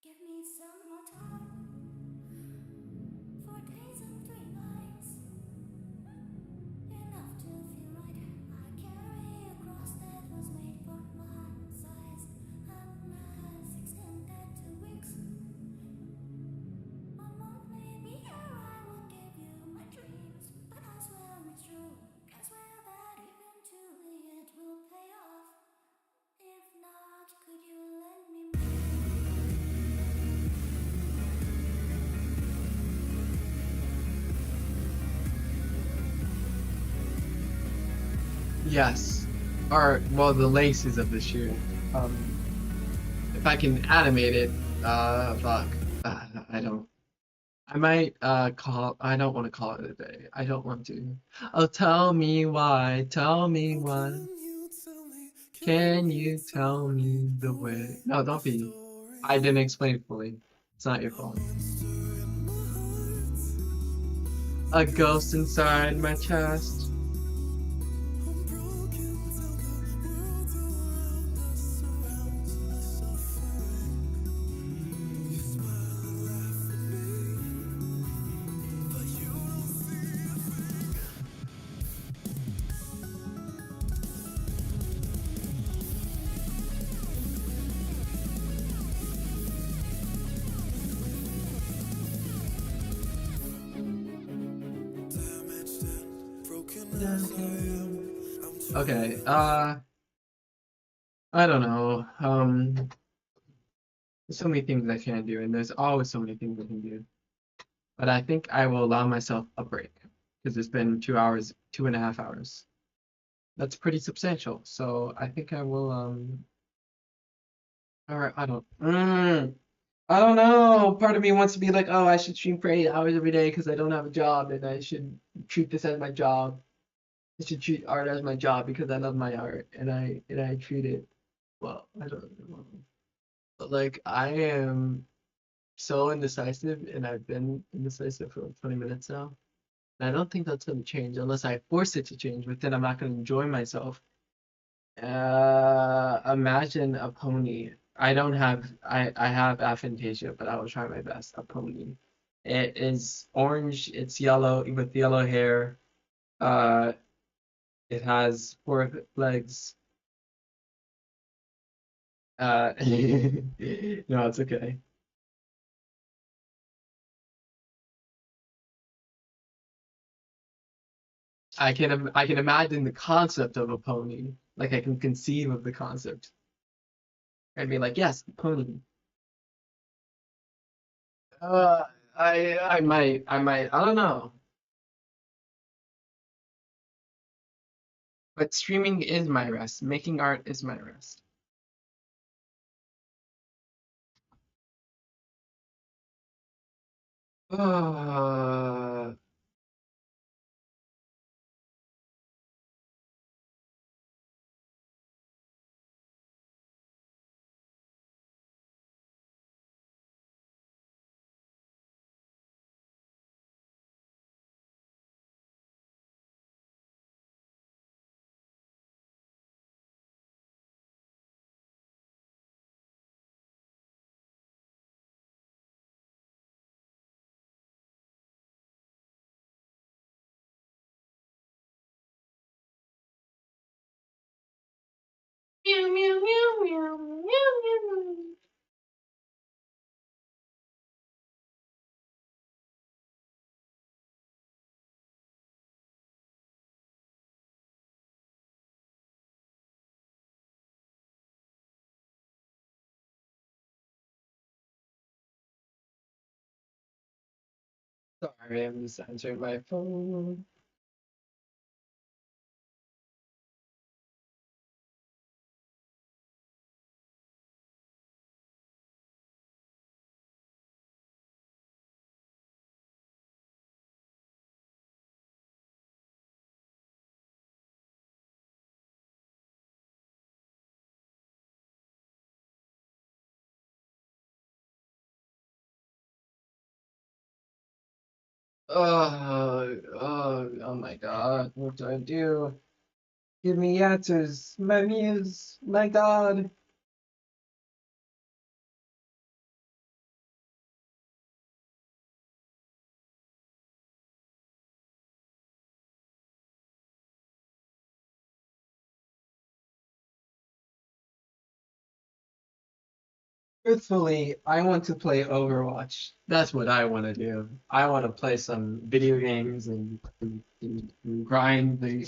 give me some more time for days and 3 nights. Enough to feel right. I carry a cross that was made for my size, and has extended to weeks. A month, maybe a year, I would give you my dreams, but I swear it's true. I swear that eventually it will pay off. If not, could you lend me more? Yes. Or, well, the laces of the shoe. If I can animate it, fuck. I don't. I might, I don't want to call it a day. I don't want to. Oh, tell me why, tell me why. Can you tell me the way? No, don't be. I didn't explain it fully. It's not your fault. A ghost inside my chest. Okay, I don't know. There's so many things I can do, and there's always so many things I can do. But I think I will allow myself a break because it's been 2 hours, 2.5 hours. That's pretty substantial. So I think I will all right, I don't know. Part of me wants to be like, oh, I should stream for 8 hours every day because I don't have a job and I should treat this as my job. I should treat art as my job because I love my art and I treat it well. I don't know. But like I am so indecisive and I've been indecisive for like 20 minutes now. And I don't think that's gonna change unless I force it to change, but then I'm not gonna enjoy myself. Imagine a pony. I have aphantasia, but I will try my best. A pony. It is orange, it's yellow with yellow hair. Uh it has 4 legs. No, it's okay. I can imagine the concept of a pony. Like I can conceive of the concept. I'd be like, yes, pony. Uh, I don't know. But streaming is my rest. Making art is my rest. Uh, meow, meow, meow, meow, meow, meow. Sorry, I'm just answering my phone. Oh my God, what do I do? Give me answers, my muse, my God. Truthfully, I want to play Overwatch. That's what I want to do. I want to play some video games and grind the.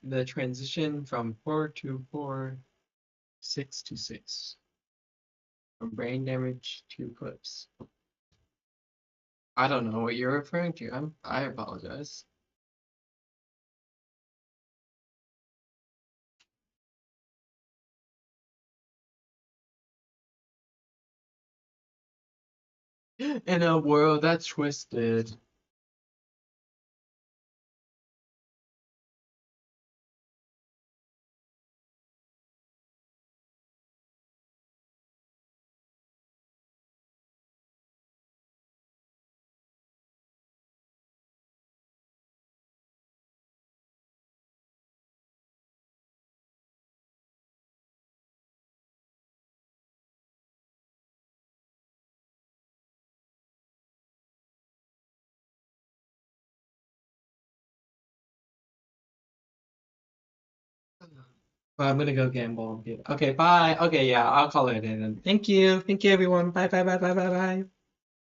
The transition from 4 to 4, 6 to 6, from brain damage to clips. I don't know what you're referring to. I apologize. In a world that's twisted. Well, I'm gonna go gamble. Okay, bye. Okay, yeah, I'll call it in. Thank you. Thank you, everyone. Bye, bye, bye, bye, bye, bye.